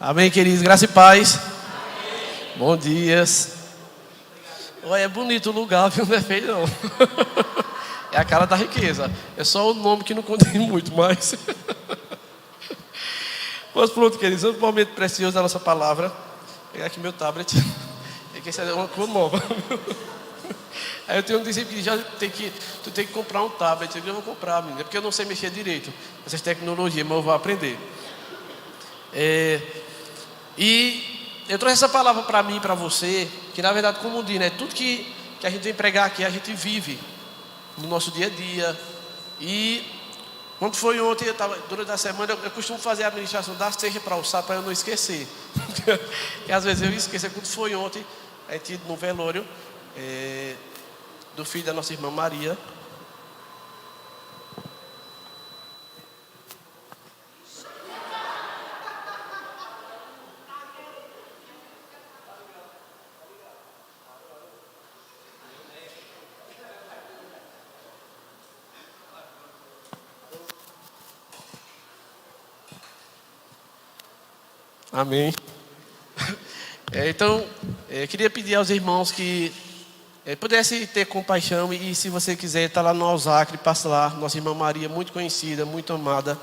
Amém, queridos, graça e paz. Amém. Bom dias. Olha, é bonito o lugar, viu? Não é feio não. É a cara da riqueza. É só o nome que não contém muito, mas Pois pronto, queridos, um momento precioso da nossa palavra. Vou pegar aqui meu tablet. É que essa é uma cor nova. Aí eu tenho um discípulo que já tu tem que comprar um tablet. Eu vou comprar, menina, porque eu não sei mexer direito essas tecnologias, mas eu vou aprender. E eu trouxe essa palavra para mim e para você, que na verdade, como diz, né, tudo que a gente vem pregar aqui, a gente vive no nosso dia a dia. E quando foi ontem, durante a semana, eu costumo fazer a administração da ceia para alçar, para eu não esquecer. Porque às vezes eu esqueço. Quando foi ontem, a gente no velório do filho da nossa irmã Maria. Amém. Então, eu queria pedir aos irmãos que pudessem ter compaixão. E se você quiser, está lá no Alzacre, passe lá. Nossa irmã Maria, muito conhecida, muito amada.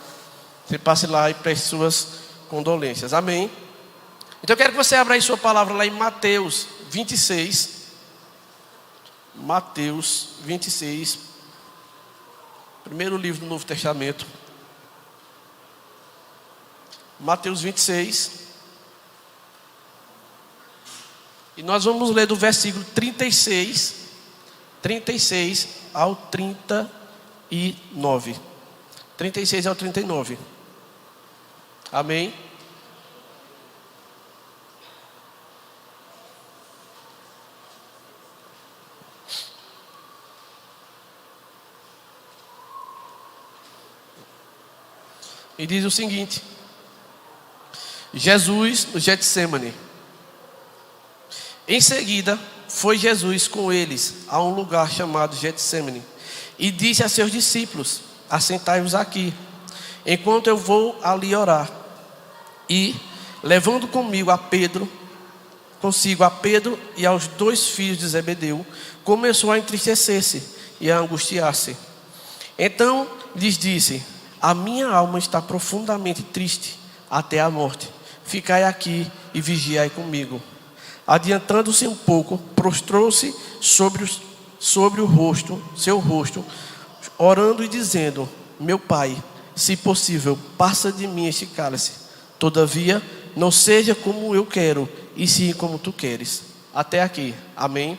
Você passe lá e preste suas condolências. Amém. Então eu quero que você abra aí sua palavra lá em Mateus 26. Mateus 26. Primeiro livro do Novo Testamento. Mateus 26. E nós vamos ler do versículo 36 ao 39. 36 ao 39. Amém? E diz o seguinte: Jesus no Getsêmani. Em seguida, foi Jesus com eles a um lugar chamado Getsêmani e disse a seus discípulos: assentai-vos aqui, enquanto eu vou ali orar. E, levando consigo a Pedro e aos 2 filhos de Zebedeu, começou a entristecer-se e a angustiar-se. Então lhes disse: a minha alma está profundamente triste até a morte. Ficai aqui e vigiai comigo. Adiantando-se um pouco, prostrou-se sobre seu rosto, orando e dizendo: meu Pai, se possível, passa de mim este cálice. Todavia, não seja como eu quero, e sim como tu queres. Até aqui. Amém.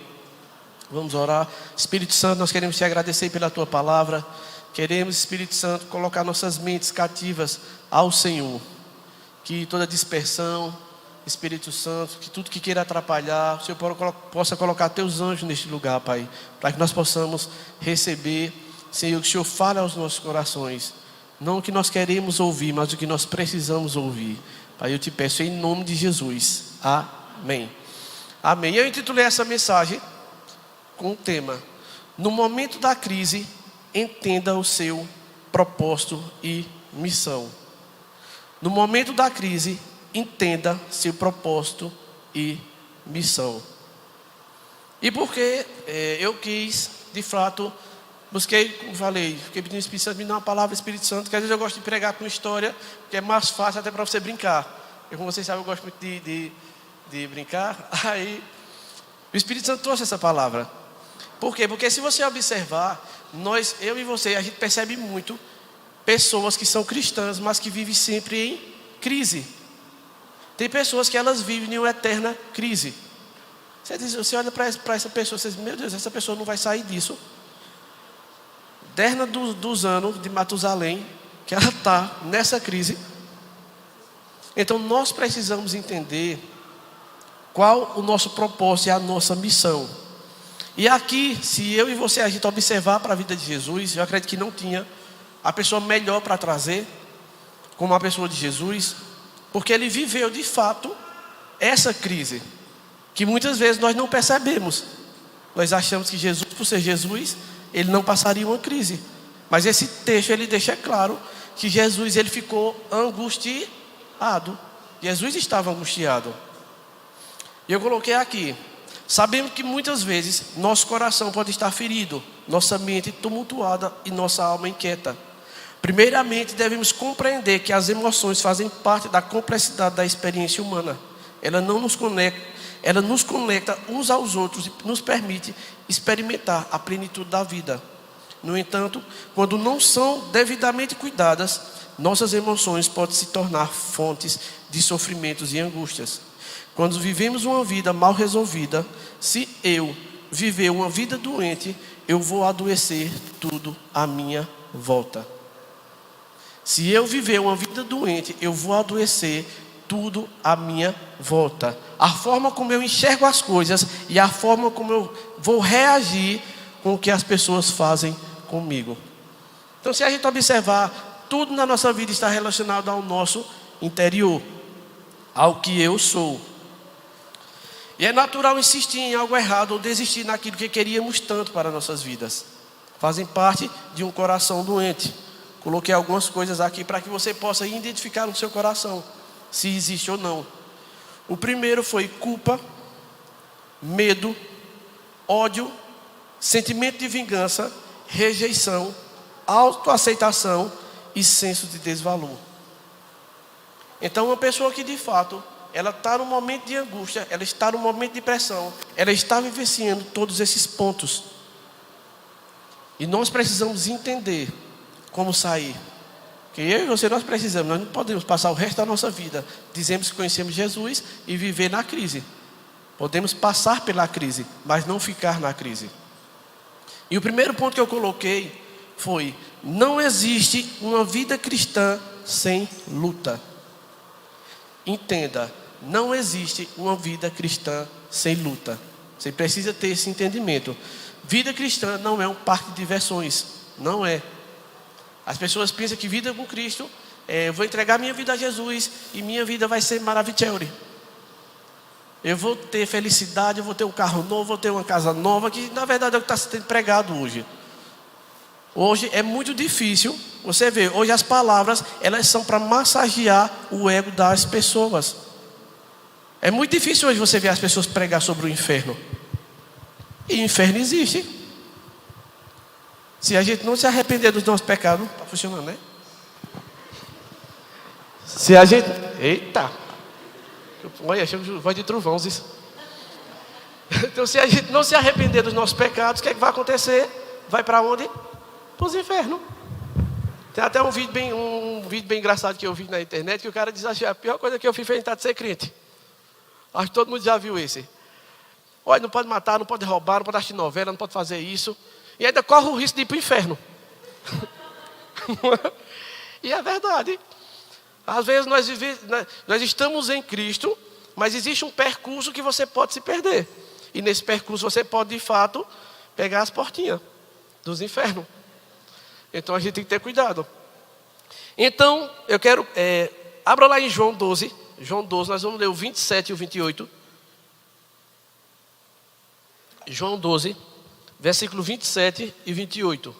Vamos orar. Espírito Santo, nós queremos te agradecer pela tua palavra. Queremos, Espírito Santo, colocar nossas mentes cativas ao Senhor. Que toda dispersão, Espírito Santo, que tudo que queira atrapalhar, o Senhor possa colocar teus anjos neste lugar, Pai, para que nós possamos receber, Senhor, que o Senhor fale aos nossos corações, não o que nós queremos ouvir, mas o que nós precisamos ouvir. Pai, eu te peço em nome de Jesus. Amém. Amém. Eu intitulei essa mensagem com o tema: no momento da crise, entenda o seu propósito e missão. No momento da crise, entenda seu propósito e missão. E porque eu quis, de fato, busquei, como falei, fiquei pedindo ao Espírito Santo me dar uma palavra, Espírito Santo, que às vezes eu gosto de pregar com história, que é mais fácil até para você brincar. E como vocês sabem, eu gosto muito de brincar. Aí, o Espírito Santo trouxe essa palavra. Por quê? Porque se você observar, eu e você, a gente percebe muito pessoas que são cristãs, mas que vivem sempre em crise. Tem pessoas que elas vivem em uma eterna crise. Você olha para essa pessoa, você diz: meu Deus, essa pessoa não vai sair disso. Desde dos anos de Matusalém, que ela está nessa crise. Então nós precisamos entender qual o nosso propósito e a nossa missão. E aqui, se eu e você a gente observar para a vida de Jesus, eu acredito que não tinha a pessoa melhor para trazer como a pessoa de Jesus, porque ele viveu de fato essa crise, que muitas vezes nós não percebemos. Nós achamos que Jesus, por ser Jesus, ele não passaria uma crise. Mas esse texto ele deixa claro que Jesus ele ficou angustiado. Jesus estava angustiado. E eu coloquei aqui: sabemos que muitas vezes nosso coração pode estar ferido, nossa mente tumultuada e nossa alma inquieta. Primeiramente, devemos compreender que as emoções fazem parte da complexidade da experiência humana. Ela nos conecta uns aos outros e nos permite experimentar a plenitude da vida. No entanto, quando não são devidamente cuidadas, nossas emoções podem se tornar fontes de sofrimentos e angústias. Quando vivemos uma vida mal resolvida, se eu viver uma vida doente, eu vou adoecer tudo à minha volta. Se eu viver uma vida doente, eu vou adoecer tudo à minha volta. A forma como eu enxergo as coisas e a forma como eu vou reagir com o que as pessoas fazem comigo. Então, se a gente observar, tudo na nossa vida está relacionado ao nosso interior, ao que eu sou. E é natural insistir em algo errado ou desistir naquilo que queríamos tanto para nossas vidas. Fazem parte de um coração doente. Coloquei algumas coisas aqui para que você possa identificar no seu coração se existe ou não. O primeiro foi culpa, medo, ódio, sentimento de vingança, rejeição, autoaceitação e senso de desvalor. Então, uma pessoa que de fato ela está num momento de angústia, ela está num momento de pressão, ela está vivenciando todos esses pontos. E nós precisamos entender como sair. Porque eu e você, nós não podemos passar o resto da nossa vida dizendo que conhecemos Jesus e viver na crise. Podemos passar pela crise, mas não ficar na crise. E o primeiro ponto que eu coloquei foi: não existe uma vida cristã sem luta. Entenda, não existe uma vida cristã sem luta. Você precisa ter esse entendimento. Vida cristã não é um parque de diversões, não é. As pessoas pensam que vida com Cristo, eu vou entregar minha vida a Jesus e minha vida vai ser maravilhosa. Eu vou ter felicidade, eu vou ter um carro novo, vou ter uma casa nova, que na verdade é o que está sendo pregado hoje. Hoje é muito difícil, você vê, hoje as palavras, elas são para massagear o ego das pessoas. É muito difícil hoje você ver as pessoas pregar sobre o inferno. E o inferno existe. Se a gente não se arrepender dos nossos pecados, está funcionando, né? Se a gente... Eita! Olha, voz de trovões isso. Então, se a gente não se arrepender dos nossos pecados, o que é que vai acontecer? Vai para onde? Para os infernos. Tem até um vídeo bem engraçado que eu vi na internet, que o cara diz assim: a pior coisa que eu fiz foi tentar de ser crente. Acho que todo mundo já viu esse. Olha, não pode matar, não pode roubar, não pode assistir novela, não pode fazer isso. E ainda corre o risco de ir para o inferno. E é verdade. Às vezes nós estamos em Cristo, mas existe um percurso que você pode se perder. E nesse percurso você pode, de fato, pegar as portinhas dos infernos. Então a gente tem que ter cuidado. Então, eu quero... abra lá em João 12. João 12, nós vamos ler o 27 e o 28. João 12, versículo 27 e 28.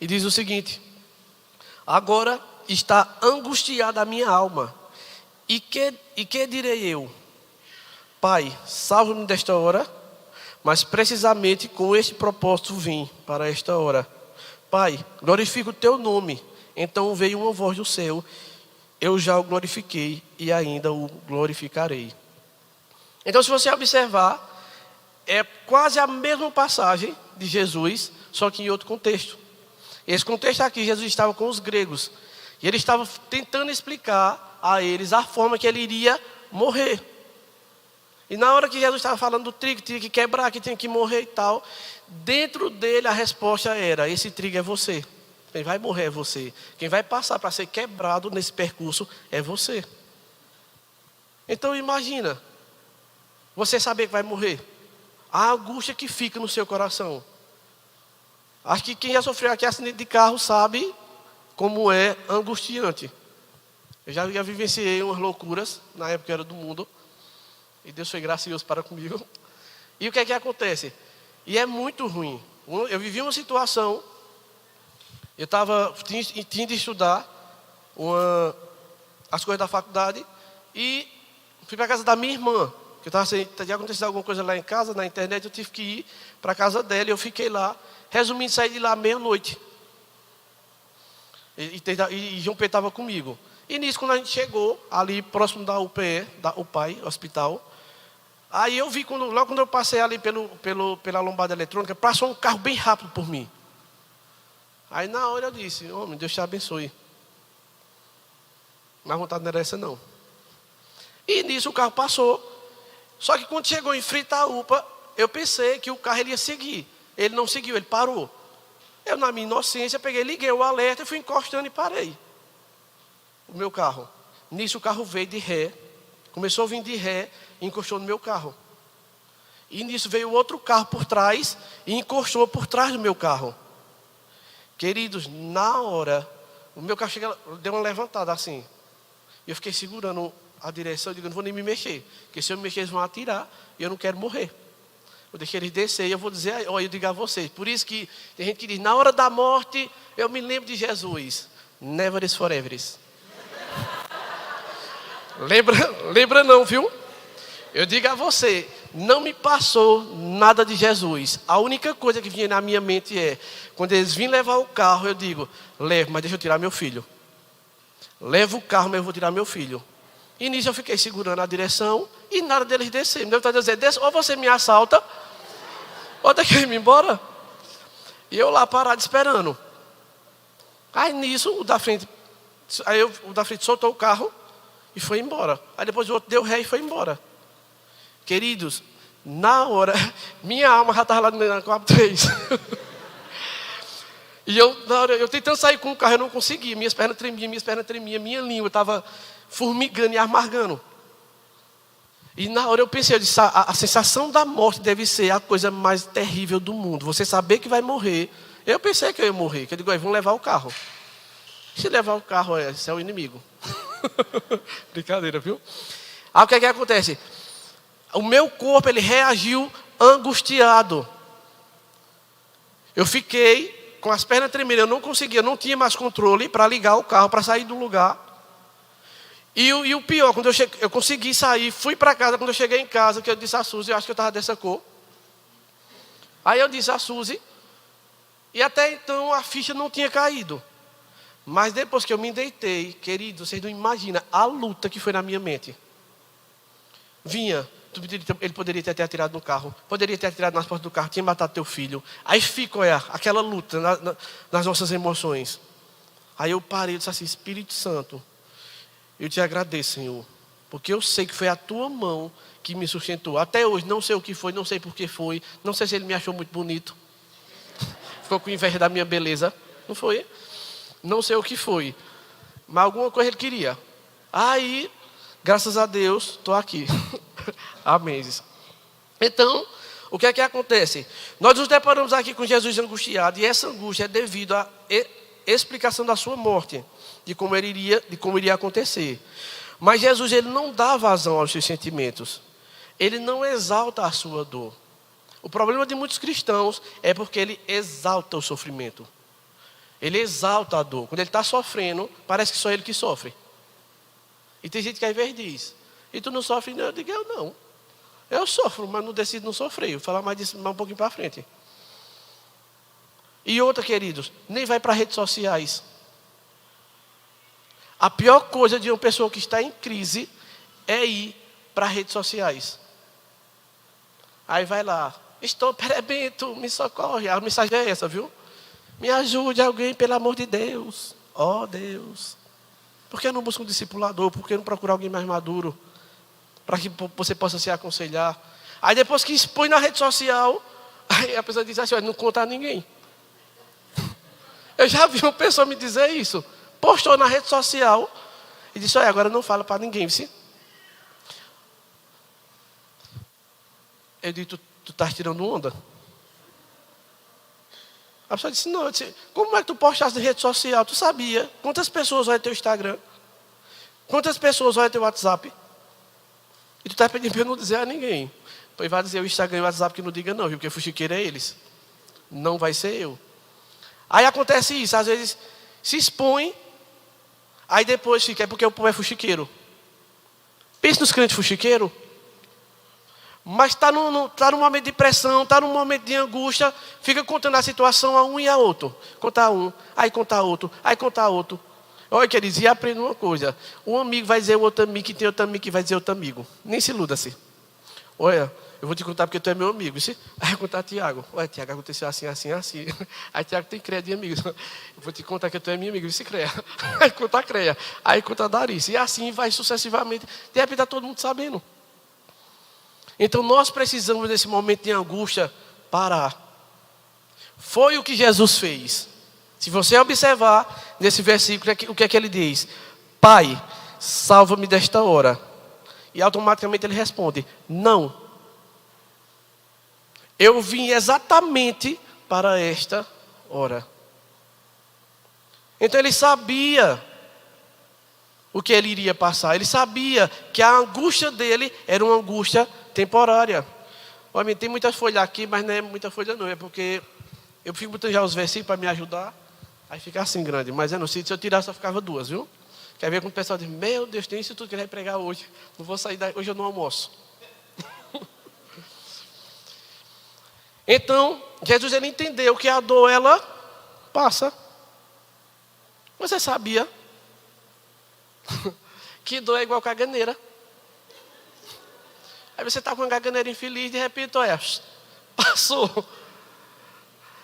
E diz o seguinte: agora está angustiada a minha alma. E que direi eu? Pai, salva-me desta hora. Mas precisamente com este propósito vim para esta hora. Pai, glorifica o teu nome. Então veio uma voz do céu: eu já o glorifiquei e ainda o glorificarei. Então, se você observar, é quase a mesma passagem de Jesus, só que em outro contexto. Esse contexto aqui, Jesus estava com os gregos. E ele estava tentando explicar a eles a forma que ele iria morrer. E na hora que Jesus estava falando do trigo, que tinha que quebrar, que tinha que morrer e tal, dentro dele a resposta era: esse trigo é você. Quem vai morrer é você. Quem vai passar para ser quebrado nesse percurso é você. Então imagina, você saber que vai morrer. A angústia que fica no seu coração. Acho que quem já sofreu aqui acidente de carro sabe como é angustiante. Eu já vivenciei umas loucuras, na época eu era do mundo. E Deus foi gracioso para comigo. E o que é que acontece? E é muito ruim. Eu vivi uma situação, tinha de estudar as coisas da faculdade e fui para a casa da minha irmã. Que tinha acontecido alguma coisa lá em casa, na internet, eu tive que ir para a casa dela e eu fiquei lá. Resumindo, saí de lá meia-noite. E João Pedro estava comigo. E nisso, quando a gente chegou, ali próximo da UPE, da UPAI, hospital, aí eu vi, logo quando eu passei ali pela lombada eletrônica, passou um carro bem rápido por mim. Aí na hora eu disse, homem, Deus te abençoe. Mas a vontade não era essa não. E nisso o carro passou. Só que quando chegou em frente à UPA, eu pensei que o carro ele ia seguir. Ele não seguiu, ele parou. Eu, na minha inocência, liguei o alerta, fui encostando e parei o meu carro. Nisso o carro veio de ré, começou a vir de ré e encostou no meu carro. E nisso veio outro carro por trás e encostou por trás do meu carro. Queridos, na hora, o meu carro deu uma levantada assim. E eu fiquei segurando a direção, eu digo, não vou nem me mexer, porque se eu me mexer eles vão atirar e eu não quero morrer. Eu deixei eles descer e eu vou dizer, eu digo a vocês, por isso que tem gente que diz, na hora da morte eu me lembro de Jesus. Never is forever. Lembra não, viu? Eu digo a você, não me passou nada de Jesus. A única coisa que vinha na minha mente é, quando eles vêm levar o carro, eu digo, leve, mas deixa eu tirar meu filho. Levo o carro, mas eu vou tirar meu filho. E nisso eu fiquei segurando a direção e nada deles descer. Me deve estar dizendo, ou você me assalta, ou daqui ir embora. E eu lá parado esperando. Aí nisso, o da frente soltou o carro e foi embora. Aí depois o outro deu ré e foi embora. Queridos, na hora, minha alma já estava lá na Coab 3. E na hora, eu tentando sair com o carro, eu não conseguia. Minhas pernas tremiam, minha língua estava formigando e amargando. E na hora eu pensei, a sensação da morte deve ser a coisa mais terrível do mundo. Você saber que vai morrer. Eu pensei que eu ia morrer, que eu digo, vão levar o carro. Se levar o carro, esse é o inimigo. Brincadeira, viu? Aí o que é que acontece? O meu corpo, ele reagiu angustiado. Eu fiquei com as pernas tremendo, eu não conseguia, não tinha mais controle para ligar o carro, para sair do lugar. E o pior, quando eu consegui sair, fui para casa, quando eu cheguei em casa, que eu disse a Suzy, eu acho que eu estava dessa cor. Aí eu disse a Suzy, e até então a ficha não tinha caído. Mas depois que eu me deitei, querido, vocês não imaginam a luta que foi na minha mente. Vinha, ele poderia ter atirado no carro, poderia ter atirado nas portas do carro, tinha matado teu filho. Aí ficou aquela luta nas nossas emoções. Aí eu parei e disse assim, Espírito Santo, eu te agradeço, Senhor, porque eu sei que foi a tua mão que me sustentou. Até hoje, não sei o que foi, não sei por que foi, não sei se ele me achou muito bonito. Ficou com inveja da minha beleza, não foi? Não sei o que foi, mas alguma coisa ele queria. Aí, graças a Deus, estou aqui. Amém. Então, o que é que acontece? Nós nos deparamos aqui com Jesus angustiado, e essa angústia é devido à explicação da sua morte, de como iria acontecer. Mas Jesus, ele não dá vazão aos seus sentimentos. Ele não exalta a sua dor. O problema de muitos cristãos é porque ele exalta o sofrimento. Ele exalta a dor. Quando ele está sofrendo, parece que só ele que sofre. E tem gente que às vezes diz, e tu não sofre não? Eu digo, eu não. Eu sofro, mas não decido não sofrer. Eu vou falar mais disso um pouquinho para frente. E outra, queridos, nem vai para redes sociais. A pior coisa de uma pessoa que está em crise é ir para redes sociais. Aí vai lá, estou perebento, me socorre. A mensagem é essa, viu? Me ajude alguém, pelo amor de Deus. Oh, Deus. Por que não busca um discipulador? Por que não procura alguém mais maduro? Para que você possa se aconselhar. Aí depois que expõe na rede social, aí a pessoa diz assim, não conta a ninguém. Eu já vi uma pessoa me dizer isso. Postou na rede social e disse, olha, agora não fala para ninguém, viu? Eu disse, tu estás tirando onda? A pessoa disse, não, eu disse, como é que tu postaste na rede social? Tu sabia? Quantas pessoas olham teu Instagram? Quantas pessoas olham teu WhatsApp e tu está pedindo para eu não dizer a ninguém? Pois vai dizer o Instagram e o WhatsApp que não diga não, viu? Porque fuxiqueiro é eles. Não vai ser eu. Aí acontece isso, às vezes se expõe, aí depois fica, é porque o povo é fuxiqueiro. Pensa nos crentes fuxiqueiros. Mas está num momento de pressão, está num momento de angústia, fica contando a situação a um e a outro. Contar um, aí contar outro, aí contar outro. Olha, queridos, e aprenda uma coisa. Um amigo vai dizer outro amigo, que tem outro amigo que vai dizer outro amigo. Nem se iluda-se. Olha, eu vou te contar porque tu é meu amigo. Aí eu contar a Tiago. Olha, Tiago, aconteceu assim, assim, assim. Aí Tiago tem creia de amigos. Eu vou te contar que tu é minha amiga, vice creia. Aí conta a creia. Aí conta a Darice. E assim vai sucessivamente. De repente está todo mundo sabendo. Então nós precisamos nesse momento de angústia parar. Foi o que Jesus fez. Se você observar nesse versículo, o que é que ele diz? Pai, salva-me desta hora. E automaticamente ele responde, não. Eu vim exatamente para esta hora. Então ele sabia o que ele iria passar. Ele sabia que a angústia dele era uma angústia temporária. Olha, tem muitas folhas aqui, mas não é muita folha não. É porque eu fico botando já os versículos para me ajudar. Aí fica assim grande. Mas eu não sei, se eu tirasse só ficava duas, viu? Quer ver quando o pessoal diz, meu Deus, tem isso tudo que ele vai pregar hoje. Não vou sair daí, hoje eu não almoço. Então, Jesus ele entendeu que a dor, ela passa. Você sabia que dor é igual caganeira? Aí você está com uma caganeira infeliz, de repente, olha, passou.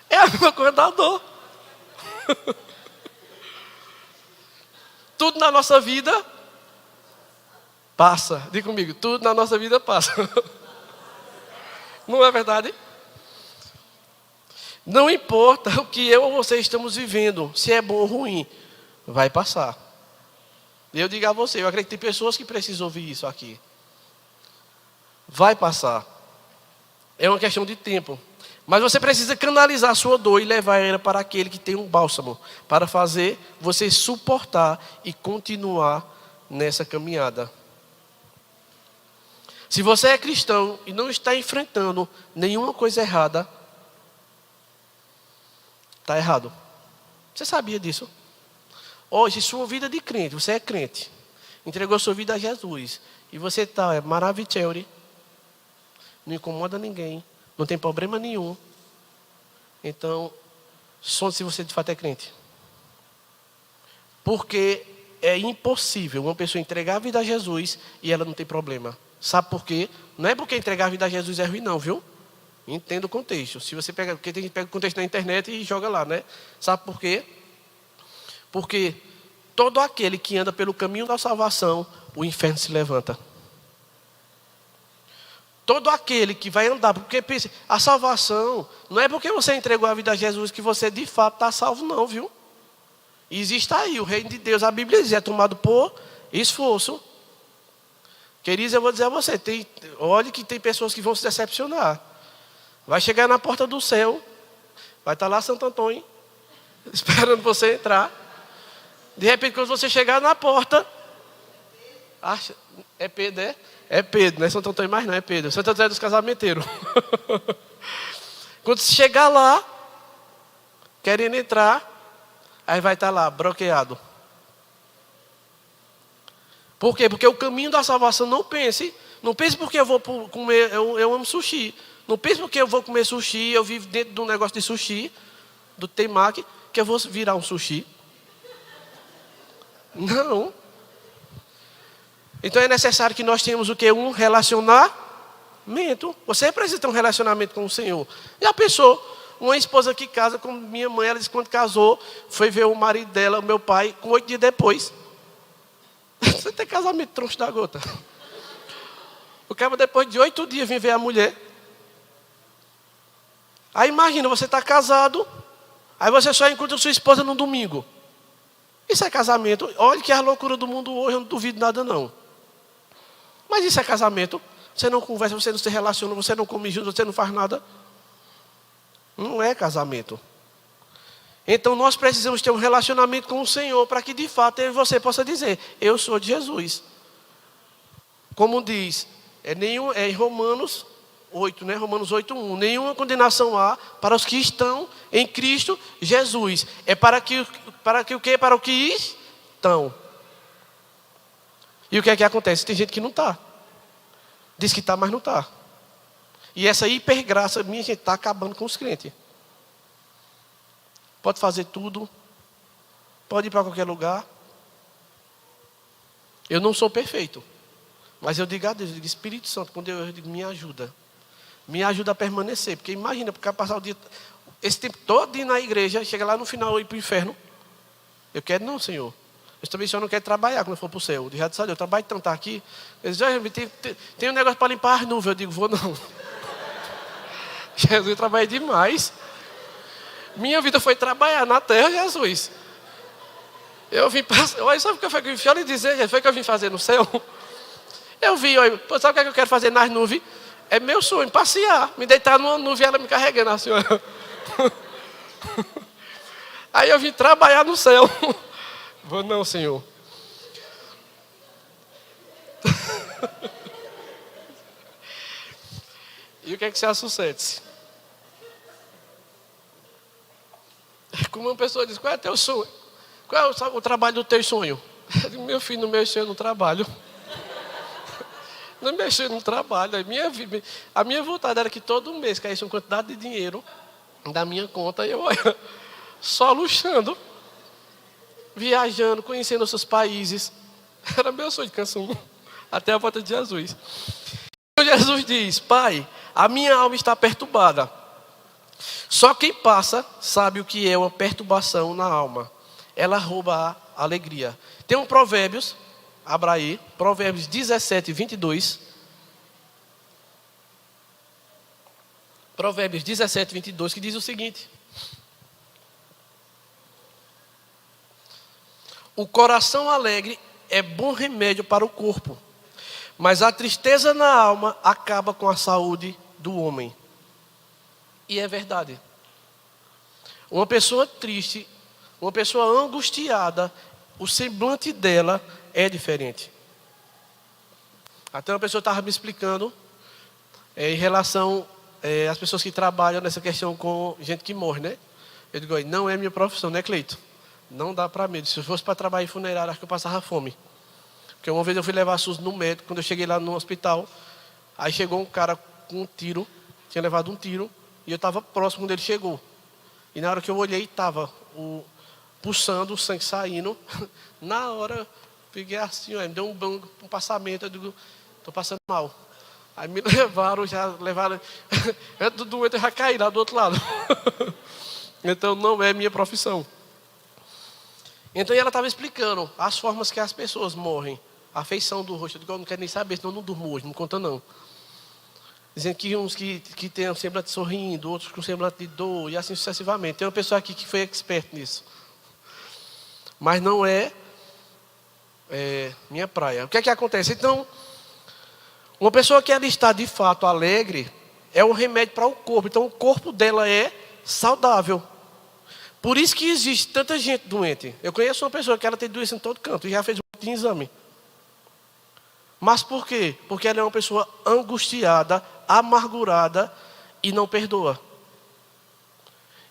É a mesma coisa da dor. Tudo na nossa vida passa. Diga comigo, tudo na nossa vida passa. Não é verdade? Não importa o que eu ou você estamos vivendo, se é bom ou ruim, vai passar. Eu digo a você, eu acredito que tem pessoas que precisam ouvir isso aqui. Vai passar. É uma questão de tempo. Mas você precisa canalizar a sua dor e levar ela para aquele que tem um bálsamo, para fazer você suportar e continuar nessa caminhada. Se você é cristão e não está enfrentando nenhuma coisa errada, está errado. Você sabia disso? Hoje, sua vida de crente, você é crente, entregou sua vida a Jesus, e você está maravilhoso, não incomoda ninguém, não tem problema nenhum. Então, sonde se você de fato é crente. Porque é impossível uma pessoa entregar a vida a Jesus e ela não tem problema. Sabe por quê? Não é porque entregar a vida a Jesus é ruim não, viu? Entenda o contexto. Se você pega, porque tem gente que pega o contexto na internet e joga lá, né? Sabe por quê? Porque todo aquele que anda pelo caminho da salvação, o inferno se levanta. Todo aquele que vai andar, porque pensa, a salvação não é porque você entregou a vida a Jesus que você de fato está salvo não, viu? Existe aí, o reino de Deus, a Bíblia diz, é tomado por esforço. Queridos, eu vou dizer a você, olhe que tem pessoas que vão se decepcionar. Vai chegar na porta do céu, vai estar lá Santo Antônio, esperando você entrar. De repente, quando você chegar na porta, acha, é Pedro, é? É Pedro, não é Santo Antônio mais não, é Pedro. Santo Antônio é dos casamenteiros. Quando você chegar lá, querendo entrar, aí vai estar lá, bloqueado. Por quê? Porque o caminho da salvação, não pense porque eu vou comer, eu amo sushi. Não pense porque eu vou comer sushi, eu vivo dentro de um negócio de sushi, do temaki, que eu vou virar um sushi. Não. Então é necessário que nós tenhamos o que? Um relacionamento. Você precisa ter um relacionamento com o Senhor. Já pensou? Uma esposa que casa com minha mãe, ela disse que quando casou, foi ver o marido dela, o meu pai, com 8 dias depois. Você tem casamento troncho da gota. O cara depois de 8 dias vem ver a mulher. Aí imagina, você está casado, aí você só encontra sua esposa no domingo. Isso é casamento. Olha que é a loucura do mundo hoje, eu não duvido nada não. Mas isso é casamento. Você não conversa, você não se relaciona, você não come junto, você não faz nada. Não é casamento. Então nós precisamos ter um relacionamento com o Senhor para que de fato eu e você possa dizer: eu sou de Jesus. Como diz, é em Romanos 8, né? Romanos 8:1. Nenhuma condenação há para os que estão em Cristo Jesus. É para que o quê? Para o que estão. E o que é que acontece? Tem gente que não está. Diz que está, mas não está. E essa hipergraça, minha gente, está acabando com os crentes. Pode fazer tudo. Pode ir para qualquer lugar. Eu não sou perfeito. Mas eu digo a Deus, eu digo: Espírito Santo, quando eu digo, me ajuda. Me ajuda a permanecer. Porque imagina, porque passar o dia, esse tempo todo na igreja, chega lá no final e ir para o inferno. Eu quero não, Senhor. Eu também só não quero trabalhar quando eu for para o céu. Eu disse: eu trabalho tanto aqui. Eles dizem: tem um negócio para limpar as nuvens. Eu digo: vou não. Jesus, eu trabalhei demais. Minha vida foi trabalhar na terra, Jesus. Eu vim passar. Olha, sabe o que foi que eu vim dizer? Foi o que eu vim fazer no céu? Eu vi, olha, sabe o que eu quero fazer nas nuvens? É meu sonho, passear. Me deitar numa nuvem e ela me carregando assim. Aí eu vim trabalhar no céu. Vou não, Senhor. E o que é que se sucede? Como uma pessoa diz: qual é o teu sonho? Qual é o trabalho do teu sonho? Eu digo: meu filho, no meu sonho eu não trabalho. Não mexer no trabalho. A minha vontade era que todo mês caísse uma quantidade de dinheiro da minha conta e eu só luxando, viajando, conhecendo outros países. Era meu sonho de canção, até a volta de Jesus. Então Jesus diz: Pai, a minha alma está perturbada. Só quem passa sabe o que é uma perturbação na alma. Ela rouba a alegria. Tem um Provérbios, abra aí, Provérbios 17:22. Provérbios 17:22, que diz o seguinte: o coração alegre é bom remédio para o corpo, mas a tristeza na alma acaba com a saúde do homem. E é verdade. Uma pessoa triste, uma pessoa angustiada, o semblante dela é diferente. Até uma pessoa estava me explicando em relação às pessoas que trabalham nessa questão com gente que morre, né? Eu digo: não é minha profissão, né, Cleito? Não dá para mim. Se eu fosse para trabalhar em funerária, acho que eu passava fome. Porque uma vez eu fui levar SUS no médico, quando eu cheguei lá no hospital, aí chegou um cara com um tiro, tinha levado um tiro, e eu estava próximo quando ele chegou. E na hora que eu olhei, estava pulsando, o sangue saindo. Na hora, peguei assim, me deu um passamento, eu digo: estou passando mal. Aí me levaram, antes do doente, eu já caí lá do outro lado. Então não é minha profissão. Então ela estava explicando as formas que as pessoas morrem, a feição do rosto. Eu digo: eu não quero nem saber, senão eu não durmo hoje, não conta não. Dizendo que uns que têm um semblante sorrindo, outros com semblante de dor, e assim sucessivamente. Tem uma pessoa aqui que foi expert nisso. Mas não é minha praia. O que é que acontece? Então, uma pessoa que ela está de fato alegre, é um remédio para o corpo. Então o corpo dela é saudável. Por isso que existe tanta gente doente. Eu conheço uma pessoa que ela tem doença em todo canto e já fez um exame. Mas por quê? Porque ela é uma pessoa angustiada, amargurada e não perdoa.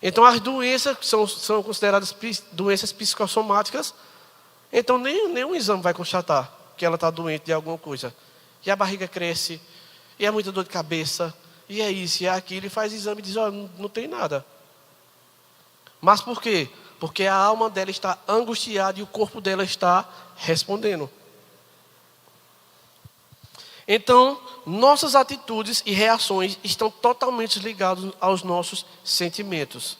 Então as doenças são consideradas doenças psicossomáticas. Então nenhum exame vai constatar que ela está doente de alguma coisa. E a barriga cresce, e é muita dor de cabeça, e é isso, e é aquilo, e faz exame e diz: não tem nada. Mas por quê? Porque a alma dela está angustiada e o corpo dela está respondendo. Então, nossas atitudes e reações estão totalmente ligadas aos nossos sentimentos.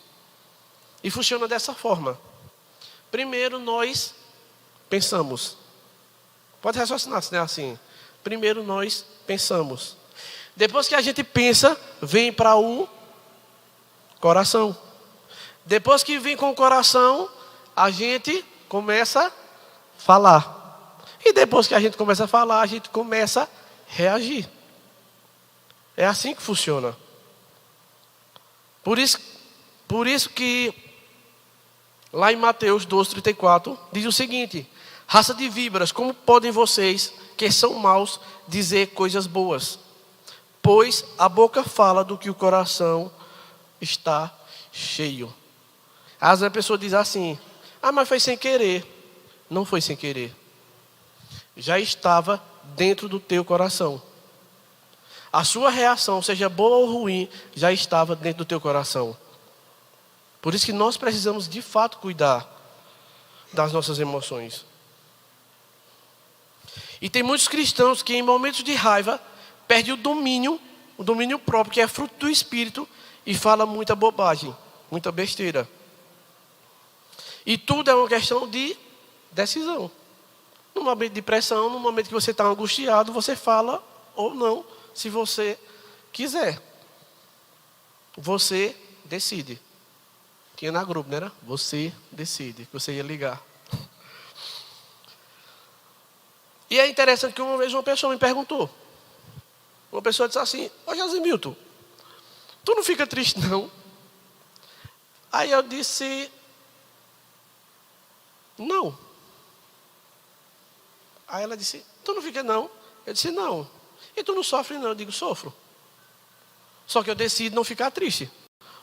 E funciona dessa forma. Primeiro nós pensamos. Pode raciocinar, se não é assim. Primeiro nós pensamos. Depois que a gente pensa, vem para o coração. Depois que vem com o coração, a gente começa a falar. E depois que a gente começa a falar, a gente começa a reagir. É assim que funciona. Por isso que Lá em Mateus 12:34, diz o seguinte: raça de víboras, como podem vocês, que são maus, dizer coisas boas? Pois a boca fala do que o coração está cheio. Às vezes a pessoa diz assim: mas foi sem querer. Não foi sem querer. Já estava dentro do teu coração. A sua reação, seja boa ou ruim, já estava dentro do teu coração. Por isso que nós precisamos de fato cuidar das nossas emoções. E tem muitos cristãos que em momentos de raiva perdem o domínio próprio, que é fruto do Espírito, e fala muita bobagem, muita besteira. E tudo é uma questão de decisão. No momento de pressão, no momento que você está angustiado, você fala ou não, se você quiser. Você decide. Tinha na grupo, não era? Você decide, que você ia ligar. E é interessante que uma vez uma pessoa me perguntou. Uma pessoa disse assim: ô Josimilton, tu não fica triste não? Aí eu disse: não. Aí ela disse: tu não fica não? Eu disse: não. E tu não sofre não? Eu digo: sofro. Só que eu decido não ficar triste.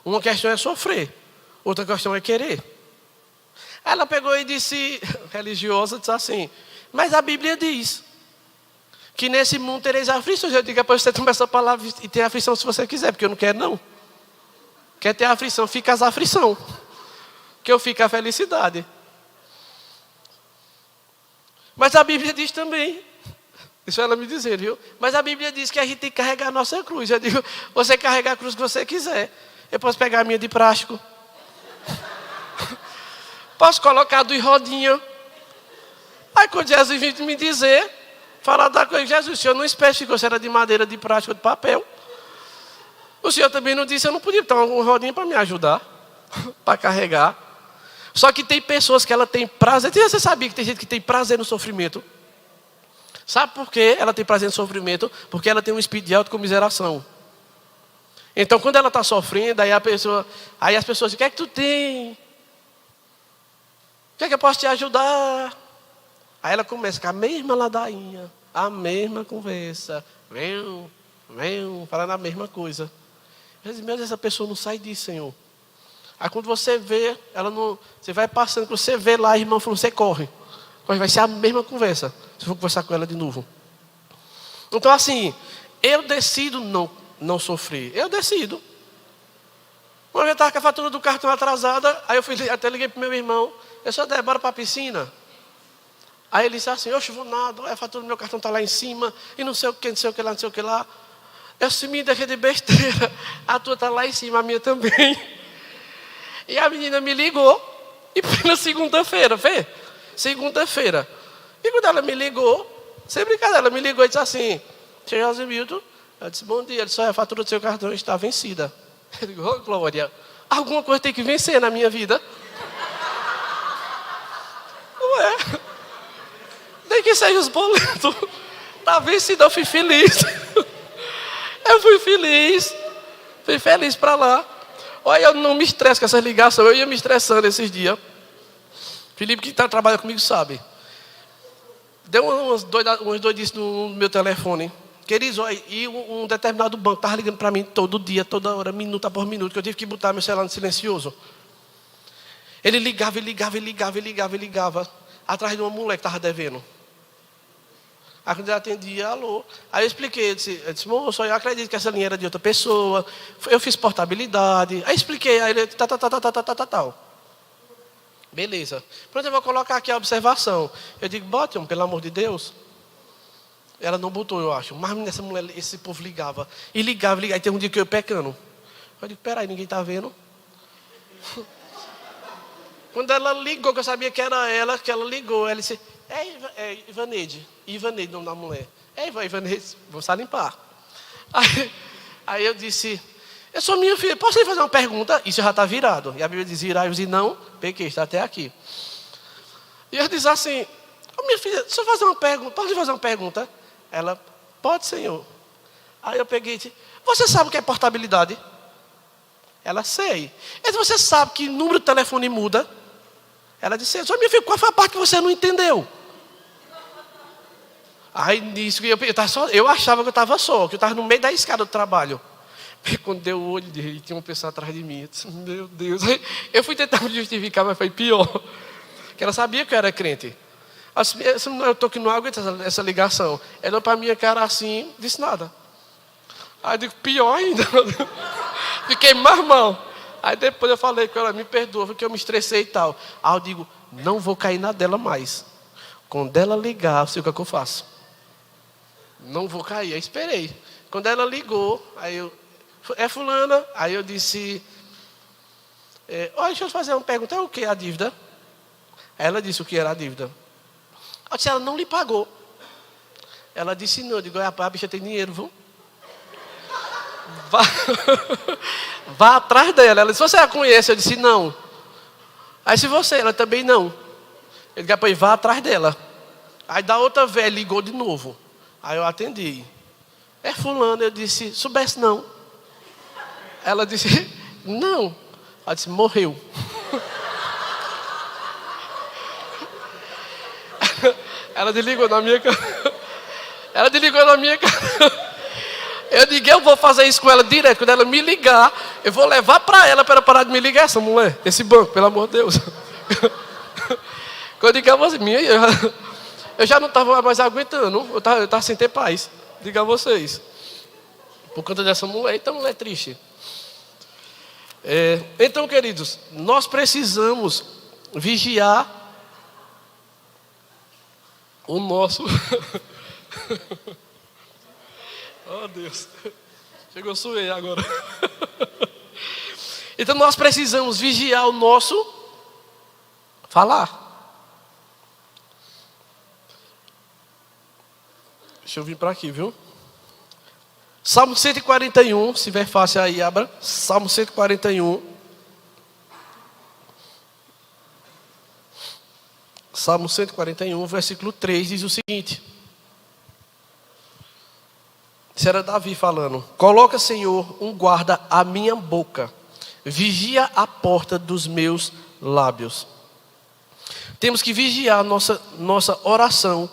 Uma questão é sofrer, outra questão é querer. Ela pegou e disse, religiosa, disse assim: mas a Bíblia diz que nesse mundo tereis aflições. Eu digo: depois você toma essa palavra e tem aflição se você quiser, porque eu não quero não. Quer ter aflição, fica as aflição, que eu fico a felicidade. Mas a Bíblia diz também, isso ela me dizer, viu? Mas a Bíblia diz que a gente tem que carregar a nossa cruz. Eu digo: você carrega a cruz que você quiser. Eu posso pegar a minha de plástico. Posso colocar do rodinha. Aí quando Jesus veio me dizer, falar da coisa: Jesus, o senhor não especificou se era de madeira, de plástico ou de papel. O senhor também não disse, eu não podia ter uma rodinha para me ajudar, para carregar. Só que tem pessoas que ela tem prazer. Você sabia que tem gente que tem prazer no sofrimento? Sabe por que ela tem prazer no sofrimento? Porque ela tem um espírito de autocomiseração. Então quando ela está sofrendo, aí as pessoas dizem: o que é que tu tem? O que é que eu posso te ajudar? Aí ela começa com a mesma ladainha, a mesma conversa, vem, falando a mesma coisa. Eu digo: meu Deus, essa pessoa não sai disso, Senhor. Aí quando você vê, ela não, você vai passando, quando você vê lá, a irmã falou: você corre. Vai ser a mesma conversa, se eu for conversar com ela de novo. Então assim, eu decido não sofrer. Eu decido. Uma vez eu estava com a fatura do cartão atrasada, aí eu até liguei para o meu irmão: eu só bora para a piscina. Aí ele disse assim: oxe, vou nada, a fatura do meu cartão está lá em cima, e não sei o que, não sei o que lá, não sei o que lá. Eu se me deixei de besteira, a tua está lá em cima, a minha também. E a menina me ligou, e foi na segunda-feira, vê? Segunda-feira. E quando ela me ligou, sem brincadeira, ela me ligou e disse assim: senhor Josimilton, eu disse: bom dia. Ele disse: a fatura do seu cartão está vencida. Eu digo: ô Glória, alguma coisa tem que vencer na minha vida. Não é? Nem que seja os boletos. Está vencido, eu fui feliz. Eu fui feliz para lá. Olha, eu não me estresso com essas ligações. Eu ia me estressando esses dias. Felipe, que trabalha comigo, sabe. Deu umas doidices no meu telefone. Queridos, olha, e um determinado banco estava ligando para mim todo dia, toda hora, minuto após minuto, que eu tive que botar meu celular no silencioso. Ele ligava, atrás de uma mulher que estava devendo. Aí quando ele atendia: alô. Aí eu expliquei, eu disse: moço, eu acredito que essa linha era de outra pessoa. Eu fiz portabilidade. Aí expliquei, aí ele tal. Beleza. Pronto, eu vou colocar aqui a observação. Eu digo: bote, pelo amor de Deus. Ela não botou, eu acho. Mas essa mulher, esse povo ligava. E ligava. Aí tem um dia que eu pecando. Eu digo: peraí, ninguém está vendo. Quando ela ligou, que eu sabia que era ela, que ela ligou, ela disse: Ivaneide, o nome da mulher. Ivaneide, vamos limpar. Aí eu disse: eu sou minha filha, posso lhe fazer uma pergunta? Isso já está virado. E a Bíblia diz: virai-vos e não pequei, está até aqui. E eu disse assim: minha filha, deixa eu fazer uma pergunta, posso lhe fazer uma pergunta? Ela: pode, Senhor. Aí eu peguei e disse: você sabe o que é portabilidade? Ela: sei. Você sabe que número de telefone muda? Ela disse, só minha filha, qual foi a parte que você não entendeu? Aí nisso, eu achava que eu estava só, que eu estava no meio da escada do trabalho. E quando deu o olho dele, tinha uma pessoa atrás de mim. Eu disse, meu Deus. Eu fui tentar me justificar, mas foi pior. Porque ela sabia que eu era crente. Assim, eu estou que não aguento essa ligação. Ela olhou para a minha cara assim, disse nada. Aí eu digo, pior ainda. Fiquei mais mal. Aí depois eu falei com ela, me perdoa, porque eu me estressei e tal. Aí eu digo, não vou cair na dela mais. Quando ela ligar, eu sei o que é que eu faço. Não vou cair. Aí esperei. Quando ela ligou, aí eu, é fulana? Aí eu disse, olha, deixa eu fazer uma pergunta, é o que a dívida? Aí ela disse o que era a dívida. Eu disse, ela não lhe pagou. Ela disse não, eu digo, a bicha tem dinheiro, viu? Vá atrás dela. Ela disse, você a conhece? Eu disse, não. Aí se você, ela também não. Ele disse, pois vá atrás dela. Aí da outra velha ligou de novo. Aí eu atendi. É fulano, eu disse, soubesse não. Ela disse, não. Ela disse, morreu. Ela desligou na minha cara. Ela desligou na minha cara. Eu digo, eu vou fazer isso com ela direto. Quando ela me ligar, eu vou levar para ela parar de me ligar, essa mulher, esse banco, pelo amor de Deus. Quando eu digo a você, eu já não estava mais aguentando. Eu estava sem ter paz. Diga a vocês. Por conta dessa mulher, então mulher triste. Então, queridos, nós precisamos vigiar o nosso... Oh Deus, chegou, suei agora. Então nós precisamos vigiar o nosso falar. Deixa eu vir para aqui, viu? Salmo 141, se tiver fácil aí, abra. Salmo 141. Salmo 141, versículo 3, diz o seguinte. Isso era Davi falando. Coloca, Senhor, um guarda à minha boca. Vigia a porta dos meus lábios. Temos que vigiar nossa oração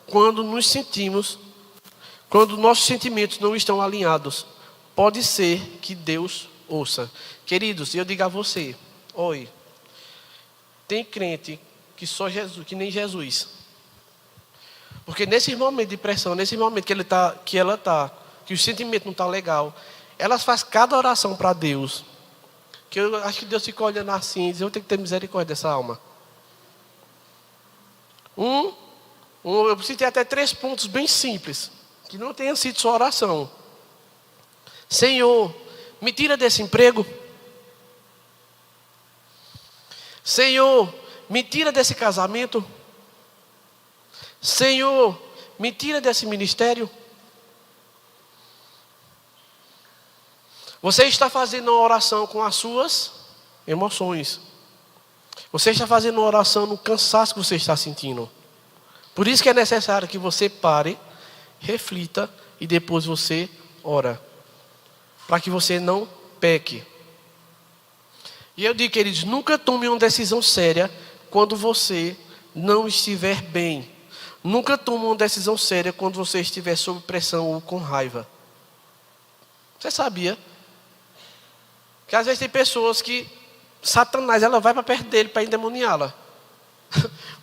quando nos sentimos, quando nossos sentimentos não estão alinhados. Pode ser que Deus ouça. Queridos, eu digo a você, oi, tem crente que só Jesus, que nem Jesus. Porque nesse momento de pressão, nesse momento que o sentimento não está legal, elas fazem cada oração para Deus. Que eu acho que Deus fica olhando assim e diz, eu tenho que ter misericórdia dessa alma. Eu preciso ter até 3 pontos bem simples, que não tenha sido só oração. Senhor, me tira desse emprego. Senhor, me tira desse casamento. Senhor, me tira desse ministério. Você está fazendo uma oração com as suas emoções. Você está fazendo uma oração no cansaço que você está sentindo. Por isso que é necessário que você pare, reflita e depois você ora. Para que você não peque. E eu digo, queridos, nunca tome uma decisão séria quando você não estiver bem. Nunca tome uma decisão séria quando você estiver sob pressão ou com raiva. Você sabia? Que às vezes tem pessoas que Satanás, ela vai para perto dele para endemoniá-la.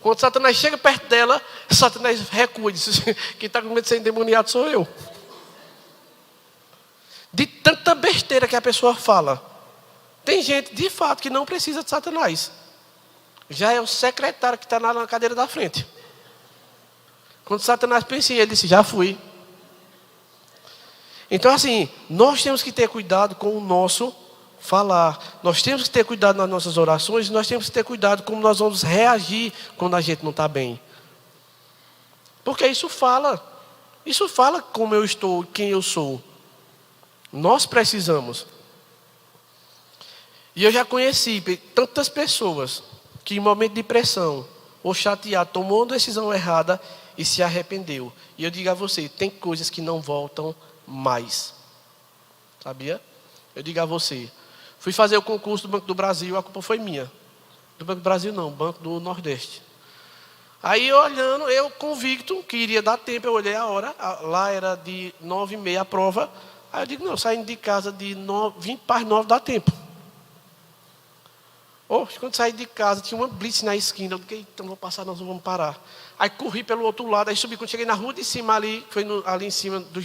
Quando Satanás chega perto dela, Satanás recua. Diz, quem está com medo de ser endemoniado sou eu. De tanta besteira que a pessoa fala. Tem gente, de fato, que não precisa de Satanás. Já é o secretário que está na cadeira da frente. Quando Satanás pensa em ele, disse, já fui. Então assim, nós temos que ter cuidado com o nosso falar. Nós temos que ter cuidado nas nossas orações. Nós temos que ter cuidado como nós vamos reagir quando a gente não está bem. Porque isso fala como eu estou, quem eu sou. Nós precisamos. E eu já conheci tantas pessoas que em momento de pressão ou chateado tomou uma decisão errada e se arrependeu. E eu digo a você, tem coisas que não voltam mais. Sabia? Eu digo a você, fui fazer o concurso do Banco do Brasil, a culpa foi minha. Do Banco do Brasil não, Banco do Nordeste. Aí olhando, eu convicto que iria dar tempo, eu olhei a hora, lá era de 9h30 a prova. Aí eu digo, não, saindo de casa de 20 para as 9 dá tempo. Quando saí de casa, tinha uma blitz na esquina. Eu digo, então vou passar, nós não vamos parar. Aí corri pelo outro lado, aí subi, quando cheguei na rua de cima ali, foi ali em cima do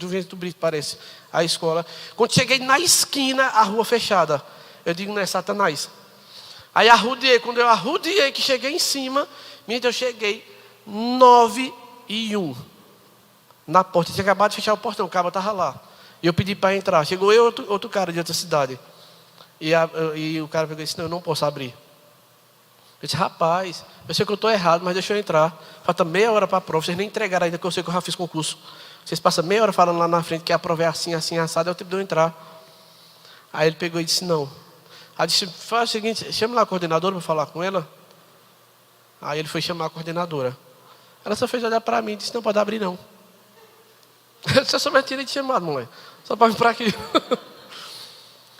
Vento do Brito, parece, a escola. Quando cheguei na esquina, a rua fechada. Eu digo, não é Satanás. Aí arrudiei, quando eu arrudiei, que cheguei em cima, eu cheguei 9h01. Na porta, tinha acabado de fechar o portão, o cara estava lá. E eu pedi para entrar. Chegou eu e outro cara de outra cidade. E o cara pegou e disse, não, eu não posso abrir. Eu disse, rapaz, eu sei que eu estou errado, mas deixa eu entrar. Falta meia hora para a prova, vocês nem entregaram ainda, que eu sei que eu já fiz concurso. Vocês passam meia hora falando lá na frente que a prova é assim, assim, assado, é o tempo de eu entrar. Aí ele pegou e disse, não. Aí disse, faz o seguinte, chama lá a coordenadora para falar com ela. Aí ele foi chamar a coordenadora. Ela só fez olhar para mim e disse, não pode abrir não. Você só me tinha te chamado, mulher. Só para vir para aqui.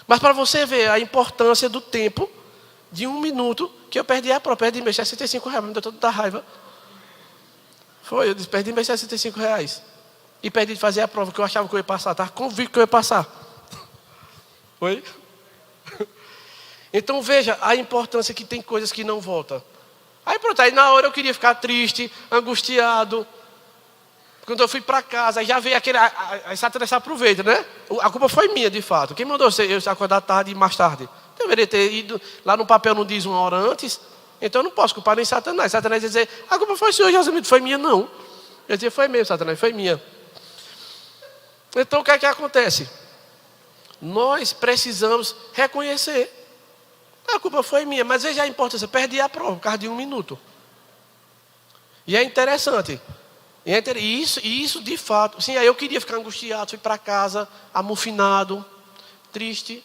Mas para você ver a importância do tempo de 1 minuto que eu perdi a prova. Perdi meus R$65, me deu toda raiva. Foi, eu disse, perdi meus R$65. E perdi de fazer a prova que eu achava que eu ia passar. Estava convicto que eu ia passar. Foi? Então veja a importância que tem coisas que não voltam. Aí pronto, aí na hora eu queria ficar triste, angustiado. Quando eu fui para casa, aí já veio aquele... Aí Satanás se aproveita, né? A culpa foi minha, de fato. Quem mandou eu acordar tarde e mais tarde? Eu deveria ter ido... Lá no papel não diz 1 hora antes. Então eu não posso culpar nem Satanás. Satanás ia dizer, a culpa foi sua, Josemito, foi minha, não. Eu dizia, foi mesmo, Satanás, foi minha. Então o que é que acontece? Nós precisamos reconhecer. A culpa foi minha, mas veja a importância. Eu perdi a prova por causa de 1 minuto. E é interessante. E isso de fato. Sim, aí eu queria ficar angustiado, fui para casa, amufinado, triste.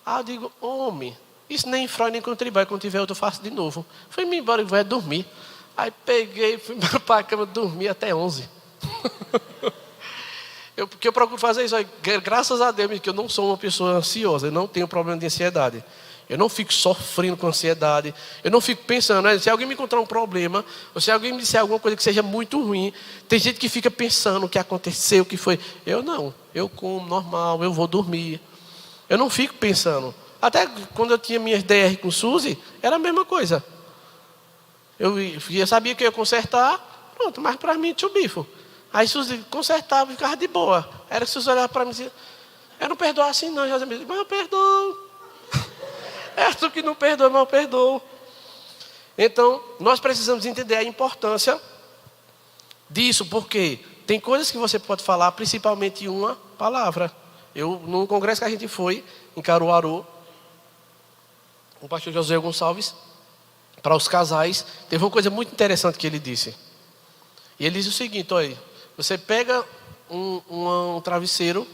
Eu digo, homem, isso nem Freud nem contribui. Quando tiver outro eu faço de novo. Fui-me embora e vou dormir. Aí peguei, fui para a cama, dormi até 11. Porque eu procuro fazer isso aí, graças a Deus, que eu não sou uma pessoa ansiosa, eu não tenho problema de ansiedade. Eu não fico sofrendo com ansiedade. Eu não fico pensando, né? Se alguém me encontrar um problema, ou se alguém me disser alguma coisa que seja muito ruim, tem gente que fica pensando o que aconteceu, o que foi. Eu não. Eu como normal, eu vou dormir. Eu não fico pensando. Até quando eu tinha minhas DR com Suzy, era a mesma coisa. Eu sabia que eu ia consertar, pronto, mas para mim tinha o bifo. Aí Suzy consertava e ficava de boa. Era que Suzy olhava para mim e dizia, eu não perdoo assim não, José. Mas eu perdoo. É tu que não perdoa, mas eu perdoo. Então, nós precisamos entender a importância disso, porque tem coisas que você pode falar, principalmente uma palavra. Num congresso que a gente foi, em Caruaru, o pastor José Gonçalves, para os casais, teve uma coisa muito interessante que ele disse. E ele disse o seguinte, olha, você pega um travesseiro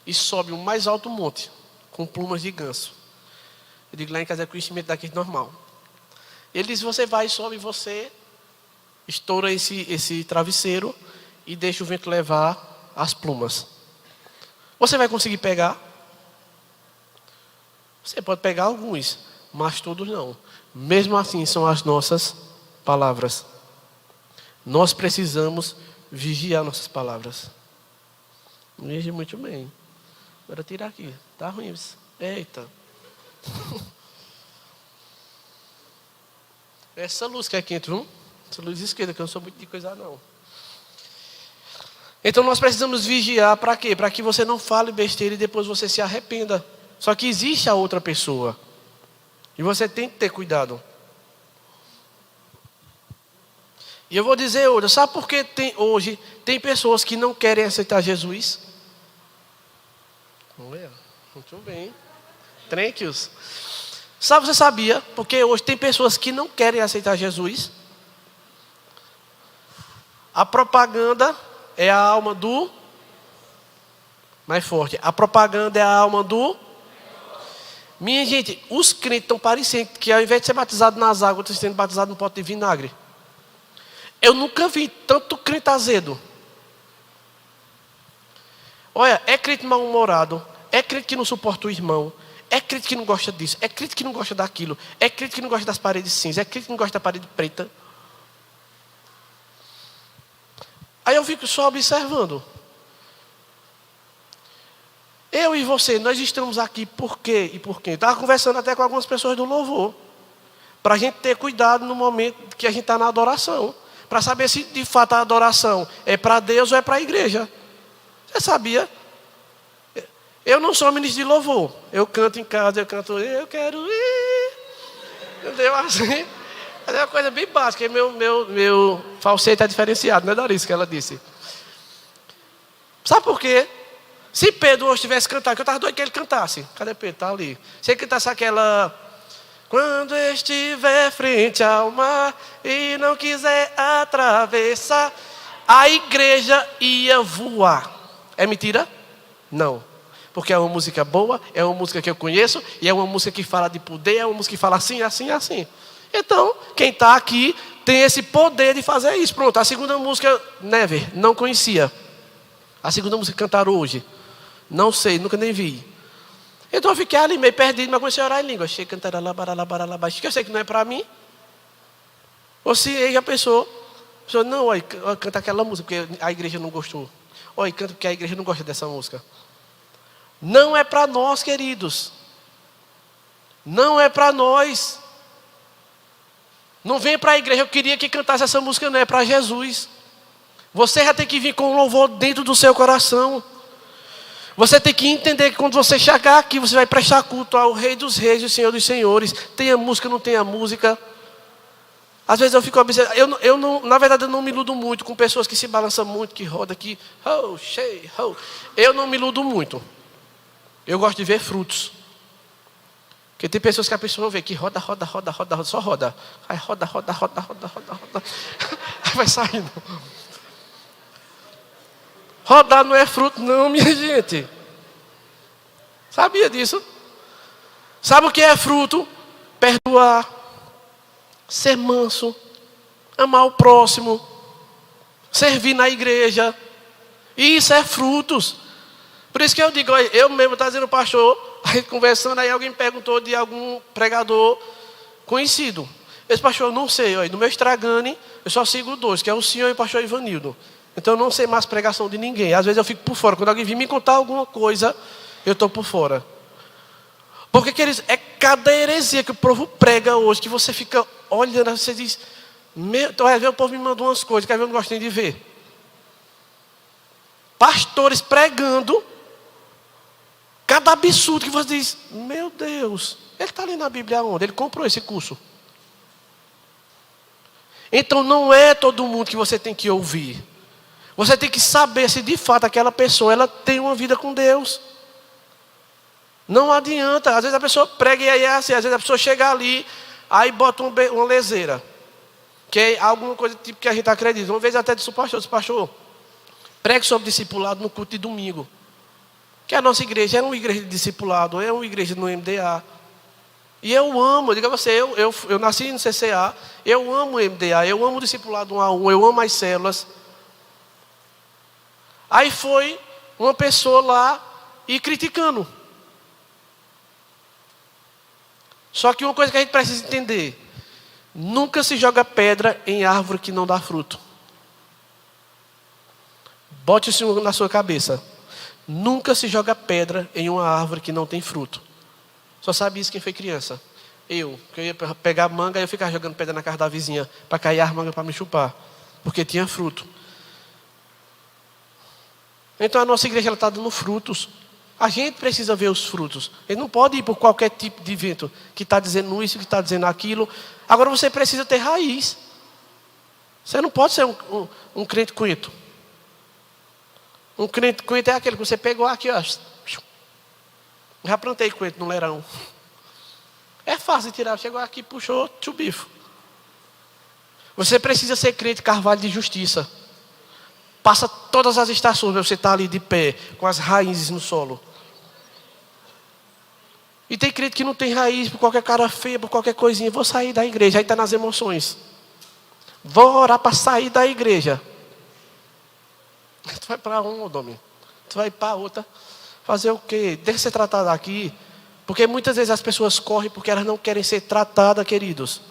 e sobe o mais alto monte, com plumas de ganso. Eu digo, lá em casa é conhecimento daqui normal. Ele diz, você vai, sobe, você estoura esse travesseiro e deixa o vento levar as plumas. Você vai conseguir pegar? Você pode pegar alguns, mas todos não. Mesmo assim, são as nossas palavras. Nós precisamos vigiar nossas palavras. Vigie muito bem. Agora tirar aqui. Tá ruim isso. Eita. Essa luz que é quente, viu? Essa luz esquerda, que eu não sou muito de coisa não. Então nós precisamos vigiar para quê? Para que você não fale besteira e depois você se arrependa. Só que existe a outra pessoa. E você tem que ter cuidado. E eu vou dizer hoje, sabe por que hoje tem pessoas que não querem aceitar Jesus? Muito bem. Thank you. Você sabia? Porque hoje tem pessoas que não querem aceitar Jesus. A propaganda é a alma do... Mais forte. A propaganda é a alma do... Minha gente, os crentes estão parecendo que ao invés de ser batizado nas águas, estão sendo batizados no pote de vinagre. Eu nunca vi tanto crente azedo. Olha, é crente mal-humorado. É crente que não suporta o irmão. É crente que não gosta disso, é crente que não gosta daquilo, é crente que não gosta das paredes cinzas, é crente que não gosta da parede preta. Aí eu fico só observando. Eu e você, nós estamos aqui por quê e por quê? Estava conversando até com algumas pessoas do louvor. Para a gente ter cuidado no momento que a gente está na adoração. Para saber se de fato a adoração é para Deus ou é para a igreja. Você sabia? Eu não sou ministro de louvor. Eu canto em casa, eu canto, eu quero ir. Entendeu? Assim. Mas é uma coisa bem básica. Meu falsete é diferenciado, não é Darice que ela disse. Sabe por quê? Se Pedro hoje tivesse cantado, que eu estava doido que ele cantasse. Cadê Pedro? Está ali. Se ele cantasse aquela... Quando estiver frente ao mar e não quiser atravessar, a igreja ia voar. É mentira? Não. Porque é uma música boa, é uma música que eu conheço, e é uma música que fala de poder, é uma música que fala assim, assim, assim. Então, quem está aqui tem esse poder de fazer isso. Pronto, a segunda música, Never, não conhecia. A segunda música que cantaram hoje, não sei, nunca nem vi. Então eu fiquei ali meio perdido, mas comecei a orar em língua. Achei cantar alabaralabaralabaixo, que eu sei que não é para mim. Ou se ele já pensou, não, olha, canta aquela música, porque a igreja não gostou. Olha, canta porque a igreja não gosta dessa música. Não é para nós, queridos. Não é para nós. Não vem para a igreja, eu queria que cantasse essa música, não é para Jesus. Você já tem que vir com um louvor dentro do seu coração. Você tem que entender que quando você chegar aqui, você vai prestar culto ao Rei dos Reis e ao Senhor dos Senhores. Tenha música, não tenha música. Às vezes eu fico observando, na verdade eu não me iludo muito com pessoas que se balançam muito, que rodam aqui, oh, cheio, oh. Eu não me iludo muito. Eu gosto de ver frutos. Porque tem pessoas que a pessoa vê que roda, só roda. Aí roda. Aí vai saindo. Rodar não é fruto não, minha gente. Sabia disso? Sabe o que é fruto? Perdoar, ser manso, amar o próximo, servir na igreja. Isso é frutos. Por isso que eu digo, eu mesmo estava dizendo ao pastor, aí conversando, aí alguém perguntou de algum pregador conhecido. Esse pastor, eu não sei, no meu Instagram eu só sigo dois, que é o senhor e o pastor Ivanildo. Então eu não sei mais pregação de ninguém. Às vezes eu fico por fora. Quando alguém vir me contar alguma coisa, eu estou por fora. Porque, queridos, é cada heresia que o povo prega hoje, que você fica olhando, você diz, então vai ver, o povo me mandou umas coisas que às vezes eu não gosto nem de ver. Pastores pregando, cada absurdo que você diz, meu Deus, ele está ali na Bíblia onde? Ele comprou esse curso. Então não é todo mundo que você tem que ouvir. Você tem que saber se de fato aquela pessoa ela tem uma vida com Deus. Não adianta. Às vezes a pessoa prega e aí é assim. Às vezes a pessoa chega ali, aí bota uma leseira. Que é alguma coisa tipo que a gente acredita. Uma vez até disse ao pastor, pregue sobre discipulado no culto de domingo. Que a nossa igreja é uma igreja de discipulado, é uma igreja no MDA. E eu amo, eu digo a você, eu nasci no CCA, eu amo o MDA, eu amo o discipulado 1 a 1, eu amo as células. Aí foi uma pessoa lá e criticando. Só que uma coisa que a gente precisa entender: nunca se joga pedra em árvore que não dá fruto. Bote isso na sua cabeça. Nunca se joga pedra em uma árvore que não tem fruto. Só sabe isso quem foi criança. Que eu ia pegar manga e eu ficava jogando pedra na casa da vizinha para cair as mangas para me chupar. Porque tinha fruto. Então a nossa igreja está dando frutos. A gente precisa ver os frutos. Ele não pode ir por qualquer tipo de vento que está dizendo isso, que está dizendo aquilo. Agora você precisa ter raiz. Você não pode ser um crente coito. Um crente coito é aquele que você pegou aqui, ó. Já plantei coito no leirão. É fácil de tirar. Chegou aqui, puxou, tchubifo. Você precisa ser crente carvalho de justiça. Passa todas as estações, você está ali de pé, com as raízes no solo. E tem crente que não tem raiz, por qualquer cara feia, por qualquer coisinha. Vou sair da igreja, aí está nas emoções. Vou orar para sair da igreja. Tu vai para um, Domingo. Tu vai para outra. Fazer o quê? Deixa ser tratado aqui. Porque muitas vezes as pessoas correm porque elas não querem ser tratadas, queridos.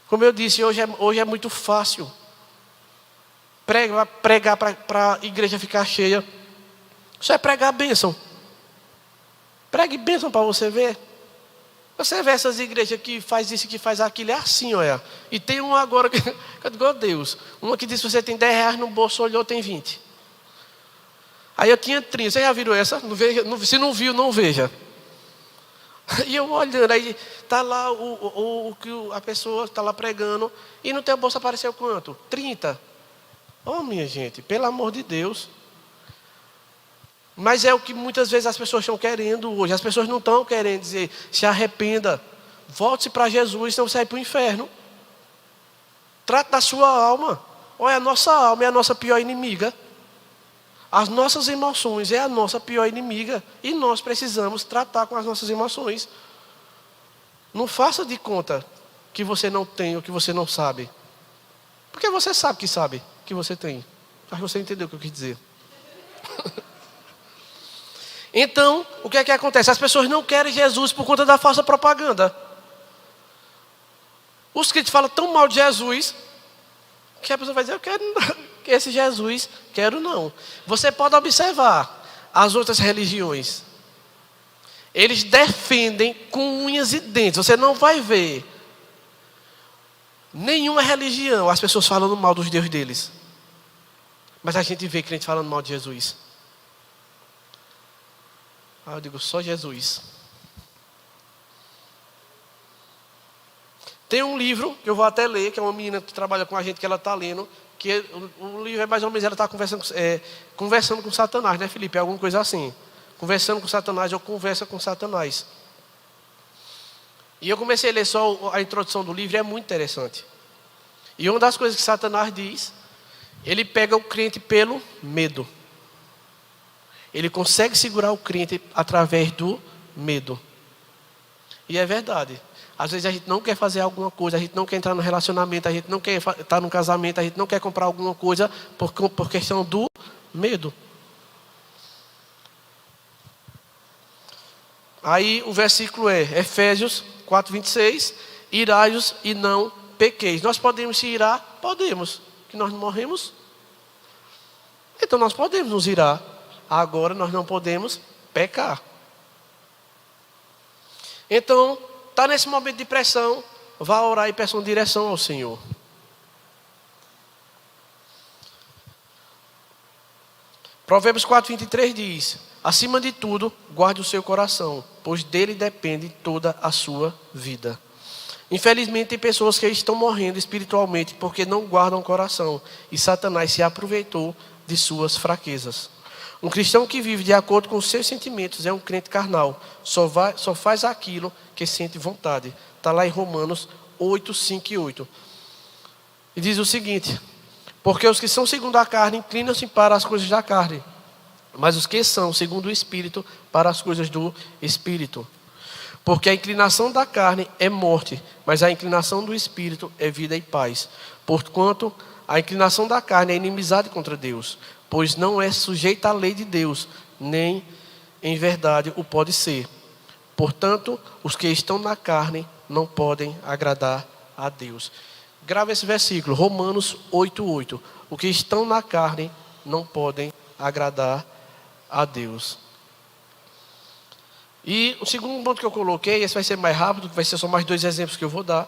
Como eu disse, hoje é muito fácil pregar para a igreja ficar cheia. Isso é pregar a bênção. Pregue bênção para você ver. Você vê essas igrejas que faz isso, que faz aquilo, é assim, olha. E tem uma agora que eu digo, oh Deus, uma que diz que você tem 10 reais no bolso, olhou, tem 20. Aí eu tinha 30, você já viram essa? Se não viu, não veja. E eu olhando, aí está lá a pessoa está lá pregando, e no teu bolso apareceu quanto? 30. Oh minha gente, pelo amor de Deus. Mas é o que muitas vezes as pessoas estão querendo hoje. As pessoas não estão querendo dizer, se arrependa, volte-se para Jesus, senão você vai para o inferno. Trate da sua alma. Olha, a nossa alma é a nossa pior inimiga. As nossas emoções é a nossa pior inimiga. E nós precisamos tratar com as nossas emoções. Não faça de conta que você não tem ou que você não sabe. Porque você sabe que você tem. Acho que você entendeu o que eu quis dizer. Então, o que é que acontece? As pessoas não querem Jesus por conta da falsa propaganda. Os crentes falam tão mal de Jesus, que a pessoa vai dizer, eu quero esse Jesus, quero não. Você pode observar as outras religiões. Eles defendem com unhas e dentes. Você não vai ver nenhuma religião, as pessoas falando mal dos deuses deles. Mas a gente vê crente falando mal de Jesus. Eu digo, só Jesus. Tem um livro, que eu vou até ler, que é uma menina que trabalha com a gente, que ela está lendo, que o livro é mais ou menos, ela está conversando com Satanás, né, Felipe? É alguma coisa assim. Conversando com Satanás, ou conversa com Satanás. E eu comecei a ler só a introdução do livro, e é muito interessante. E uma das coisas que Satanás diz, ele pega o crente pelo medo. Ele consegue segurar o crente através do medo. E é verdade. Às vezes a gente não quer fazer alguma coisa, a gente não quer entrar no relacionamento, a gente não quer estar no casamento, a gente não quer comprar alguma coisa por questão do medo. Aí o versículo é Efésios 4:26, irai-os e não pequeis. Nós podemos se irar? Podemos. Que nós não morremos? Então nós podemos nos irar. Agora nós não podemos pecar. Então, está nesse momento de pressão, vá orar e peça uma direção ao Senhor. Provérbios 4:23 diz, acima de tudo, guarde o seu coração, pois dele depende toda a sua vida. Infelizmente, tem pessoas que estão morrendo espiritualmente porque não guardam o coração. E Satanás se aproveitou de suas fraquezas. Um cristão que vive de acordo com os seus sentimentos é um crente carnal. Só faz aquilo que sente vontade. Está lá em Romanos 8, 5 e 8. E diz o seguinte, porque os que são segundo a carne inclinam-se para as coisas da carne, mas os que são segundo o Espírito para as coisas do Espírito. Porque a inclinação da carne é morte, mas a inclinação do Espírito é vida e paz. Porquanto a inclinação da carne é inimizade contra Deus, pois não é sujeita à lei de Deus, nem em verdade o pode ser. Portanto, os que estão na carne não podem agradar a Deus. Grava esse versículo, Romanos 8:8. Os que estão na carne não podem agradar a Deus. E o segundo ponto que eu coloquei, esse vai ser mais rápido, vai ser só mais 2 exemplos que eu vou dar.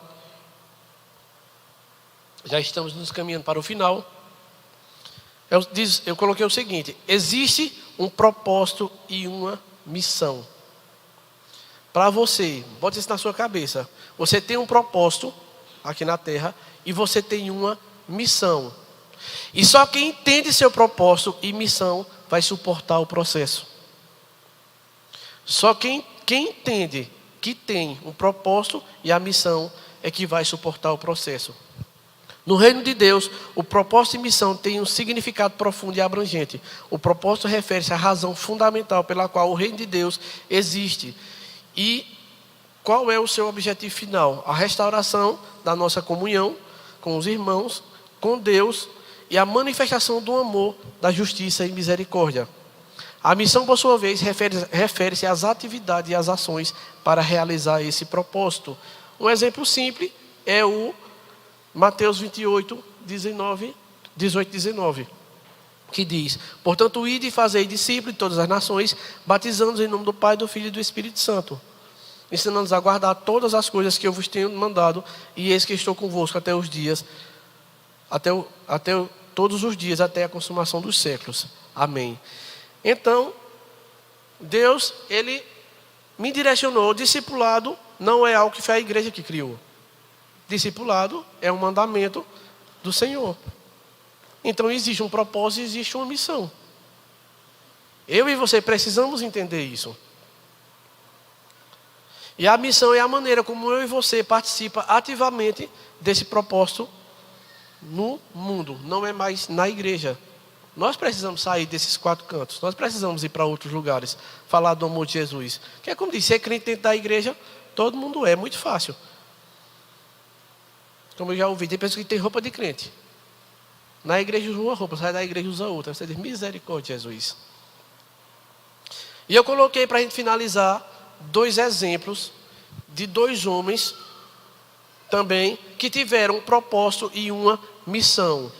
Já estamos nos caminhando para o final. Eu coloquei o seguinte, existe um propósito e uma missão. Para você, bote isso na sua cabeça. Você tem um propósito aqui na terra e você tem uma missão. E só quem entende seu propósito e missão vai suportar o processo. Só quem entende que tem um propósito e a missão é que vai suportar o processo. No reino de Deus, o propósito e missão têm um significado profundo e abrangente. O propósito refere-se à razão fundamental pela qual o reino de Deus existe. E qual é o seu objetivo final? A restauração da nossa comunhão com os irmãos, com Deus e a manifestação do amor, da justiça e misericórdia. A missão, por sua vez, refere-se às atividades e às ações para realizar esse propósito. Um exemplo simples é o Mateus 28, 18, 19, que diz: portanto, ide e fazei discípulos de todas as nações, batizando-os em nome do Pai, do Filho e do Espírito Santo, ensinando-os a guardar todas as coisas que eu vos tenho mandado, e eis que estou convosco até os dias, todos os dias, até a consumação dos séculos. Amém. Então, Deus, Ele me direcionou. Discipulado não é algo que foi a igreja que criou. Discipulado é um mandamento do Senhor. Então existe um propósito, existe uma missão. Eu e você precisamos entender isso. E a missão é a maneira como eu e você participa ativamente desse propósito no mundo. Não é mais na igreja. Nós precisamos sair desses 4 cantos. Nós precisamos ir para outros lugares, falar do amor de Jesus. Que é como diz, ser crente dentro da igreja, todo mundo é muito fácil. Como eu já ouvi, tem pessoas que têm roupa de crente. Na igreja usa uma roupa, sai da igreja usa outra. Você diz, misericórdia, Jesus. E eu coloquei para a gente finalizar 2 exemplos de 2 homens também que tiveram um propósito e uma missão.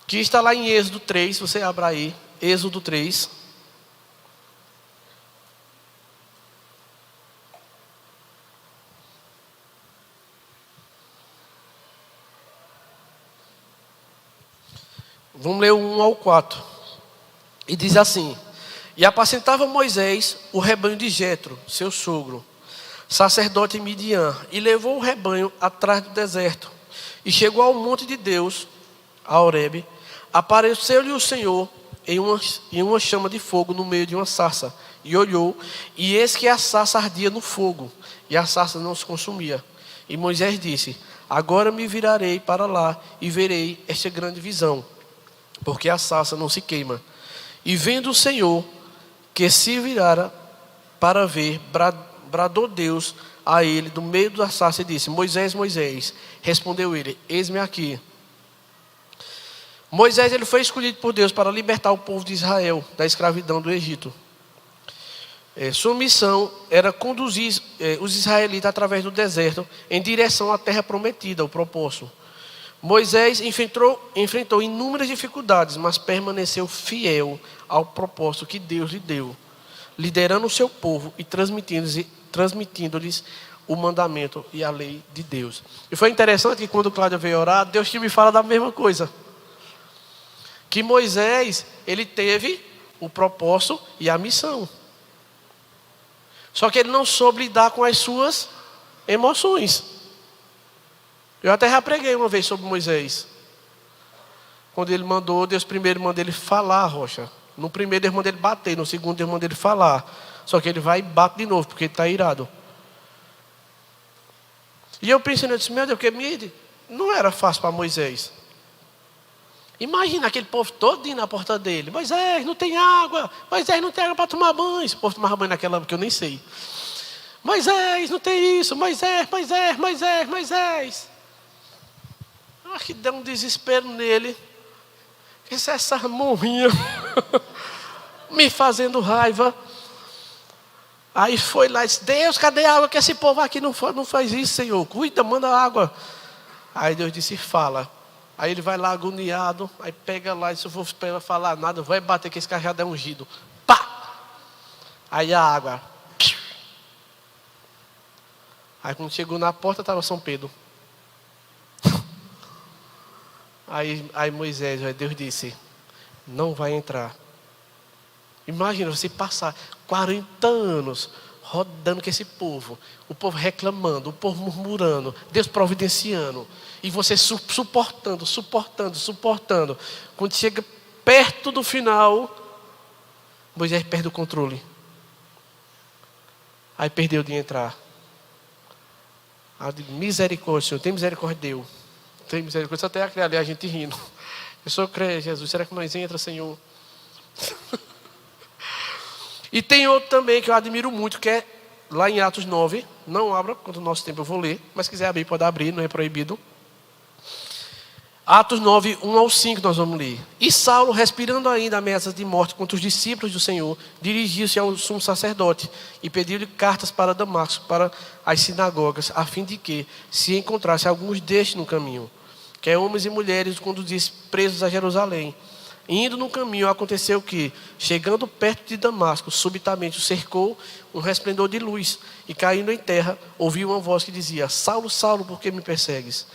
Que está lá em Êxodo 3, você abra aí, Êxodo 3. Vamos ler o 1 ao 4. E diz assim: e apacentava Moisés o rebanho de Jetro, seu sogro, sacerdote em Midian, e levou o rebanho atrás do deserto. E chegou ao monte de Deus, a Horebe. Apareceu-lhe o Senhor em uma chama de fogo no meio de uma sarça. E olhou, e eis que a sarça ardia no fogo, e a sarça não se consumia. E Moisés disse: agora me virarei para lá e verei esta grande visão, porque a sarça não se queima. E vendo o Senhor que se virara para ver, bradou Deus a ele do meio da sarça e disse: Moisés, Moisés. Respondeu ele: eis-me aqui. Moisés, ele foi escolhido por Deus para libertar o povo de Israel da escravidão do Egito. Sua missão era conduzir os israelitas através do deserto em direção à terra prometida, o propósito. Moisés enfrentou inúmeras dificuldades, mas permaneceu fiel ao propósito que Deus lhe deu, liderando o seu povo e transmitindo-lhes o mandamento e a lei de Deus. E foi interessante que quando Cláudia veio orar, Deus me fala da mesma coisa. Que Moisés, ele teve o propósito e a missão. Só que ele não soube lidar com as suas emoções. Eu até já preguei uma vez sobre Moisés. Quando ele mandou, Deus primeiro mandou ele falar a rocha. No primeiro Deus mandou ele bater, no segundo Deus mandou ele falar. Só que ele vai e bate de novo, porque ele está irado. E eu pensei, eu disse, meu Deus, porque não era fácil para Moisés. Imagina aquele povo todo indo na porta dele. Moisés, não tem água. Moisés, não tem água para tomar banho. Esse povo tomava banho naquela época que eu nem sei. Moisés, não tem isso. Moisés. Acho que deu um desespero nele. Essa morrinha me fazendo raiva. Aí foi lá e disse: Deus, cadê a água? Que esse povo aqui não faz isso, Senhor. Cuida, manda água. Aí Deus disse: fala. Aí ele vai lá agoniado, aí pega lá e se eu for falar nada, vai bater que esse cajado é ungido. Pá! Aí a água. Aí quando chegou na porta estava São Pedro. Aí Moisés, Deus disse: não vai entrar. Imagina você passar 40 anos rodando com esse povo, o povo reclamando, o povo murmurando, Deus providenciando, e você suportando. Quando chega perto do final, Moisés perde o controle. Aí perdeu de entrar. Aí eu digo: misericórdia, Senhor, tem misericórdia de Deus. Tem misericórdia, até ali a gente rindo. Eu sou crente, Jesus, será que nós entra, Senhor? E tem outro também que eu admiro muito, que é lá em Atos 9. Não abra, quanto o nosso tempo eu vou ler, mas se quiser abrir, pode abrir, não é proibido. Atos 9, 1 ao 5 nós vamos ler. E Saulo, respirando ainda ameaças de morte contra os discípulos do Senhor, dirigiu-se ao sumo sacerdote e pediu-lhe cartas para Damasco, para as sinagogas, a fim de que se encontrasse alguns destes no caminho, que homens e mulheres os conduzisse presos a Jerusalém. Indo no caminho, aconteceu que, chegando perto de Damasco, subitamente o cercou um resplendor de luz, e caindo em terra, ouviu uma voz que dizia: Saulo, Saulo, por que me persegues?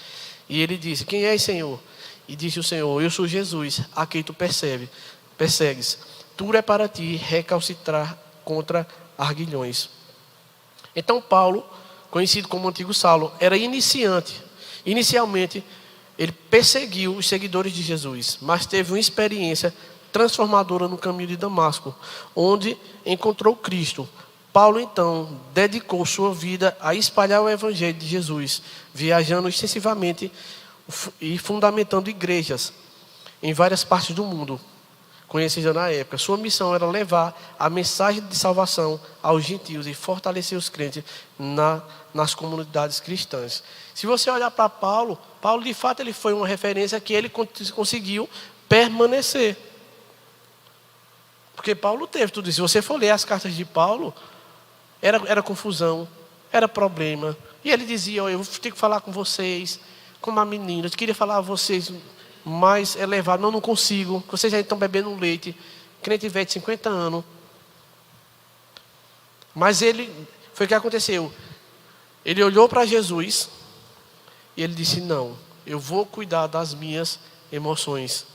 E ele disse: quem és, Senhor? E disse o Senhor: eu sou Jesus, a quem tu persegues. Tudo é para ti recalcitrar contra arguilhões. Então Paulo, conhecido como antigo Saulo, era iniciante. Inicialmente, ele perseguiu os seguidores de Jesus, mas teve uma experiência transformadora no caminho de Damasco, onde encontrou Cristo. Paulo, então, dedicou sua vida a espalhar o evangelho de Jesus, viajando extensivamente e fundamentando igrejas em várias partes do mundo, conhecidas na época. Sua missão era levar a mensagem de salvação aos gentios e fortalecer os crentes nas comunidades cristãs. Se você olhar para Paulo, de fato ele foi uma referência que ele conseguiu permanecer. Porque Paulo teve tudo isso. Se você for ler as cartas de Paulo, era confusão, era problema. E ele dizia: eu vou ter que falar com vocês como a menina, eu queria falar a vocês mais elevado, não consigo, vocês já estão bebendo leite, crente velho de 50 anos. Mas foi o que aconteceu. Ele olhou para Jesus e ele disse: não, eu vou cuidar das minhas emoções.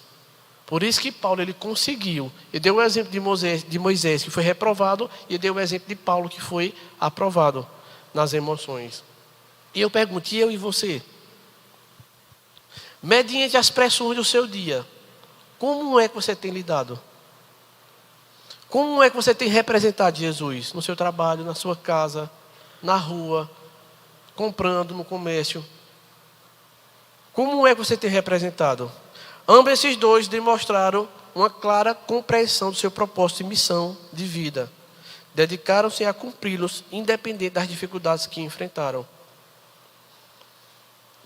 Por isso que Paulo, ele conseguiu. Ele deu o exemplo de Moisés, que foi reprovado, e deu o exemplo de Paulo, que foi aprovado nas emoções. E eu pergunto: e eu e você? Mediante as pressões do seu dia, como é que você tem lidado? Como é que você tem representado Jesus? No seu trabalho, na sua casa, na rua, comprando no comércio? Como é que você tem representado? Ambos esses dois demonstraram uma clara compreensão do seu propósito e missão de vida. Dedicaram-se a cumpri-los, independente das dificuldades que enfrentaram.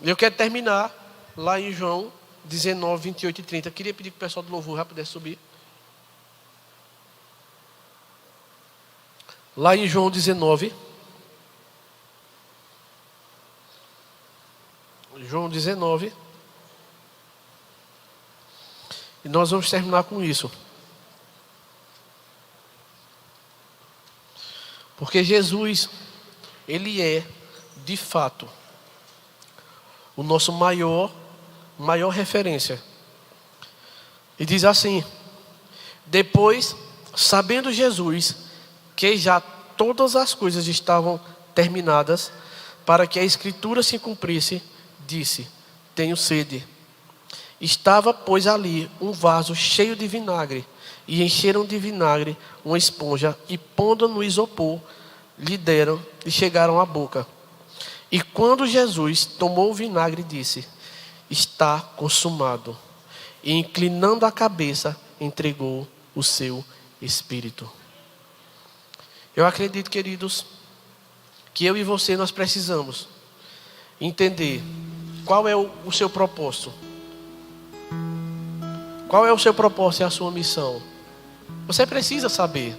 Eu quero terminar lá em João 19, 28 e 30. Eu queria pedir que o pessoal do louvor já pudesse subir. Lá em João 19. João 19. E nós vamos terminar com isso. Porque Jesus, ele é, de fato, o nosso maior referência. E diz assim: depois, sabendo Jesus que já todas as coisas estavam terminadas, para que a Escritura se cumprisse, disse: tenho sede. Estava, pois, ali um vaso cheio de vinagre, e encheram de vinagre uma esponja, e pondo no isopor, lhe deram e chegaram à boca. E quando Jesus tomou o vinagre, disse: está consumado. E inclinando a cabeça, entregou o seu espírito. Eu acredito, queridos, que eu e você, nós precisamos entender qual é o seu propósito. Qual é o seu propósito e a sua missão? Você precisa saber.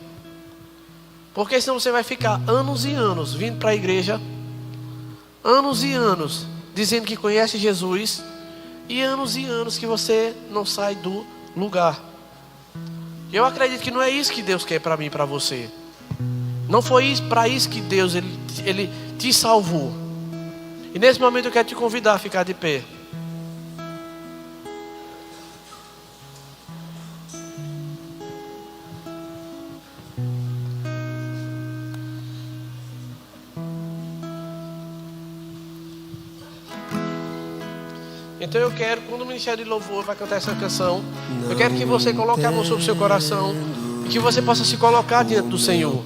Porque senão você vai ficar anos e anos vindo para a igreja, anos e anos dizendo que conhece Jesus, e anos que você não sai do lugar. Eu acredito que não é isso que Deus quer para mim e para você. Não foi para isso que Deus ele te salvou. E nesse momento eu quero te convidar a ficar de pé. Então eu quero, quando o Ministério de Louvor vai cantar essa canção, eu quero que você coloque a mão sobre o seu coração e que você possa se colocar diante do Senhor.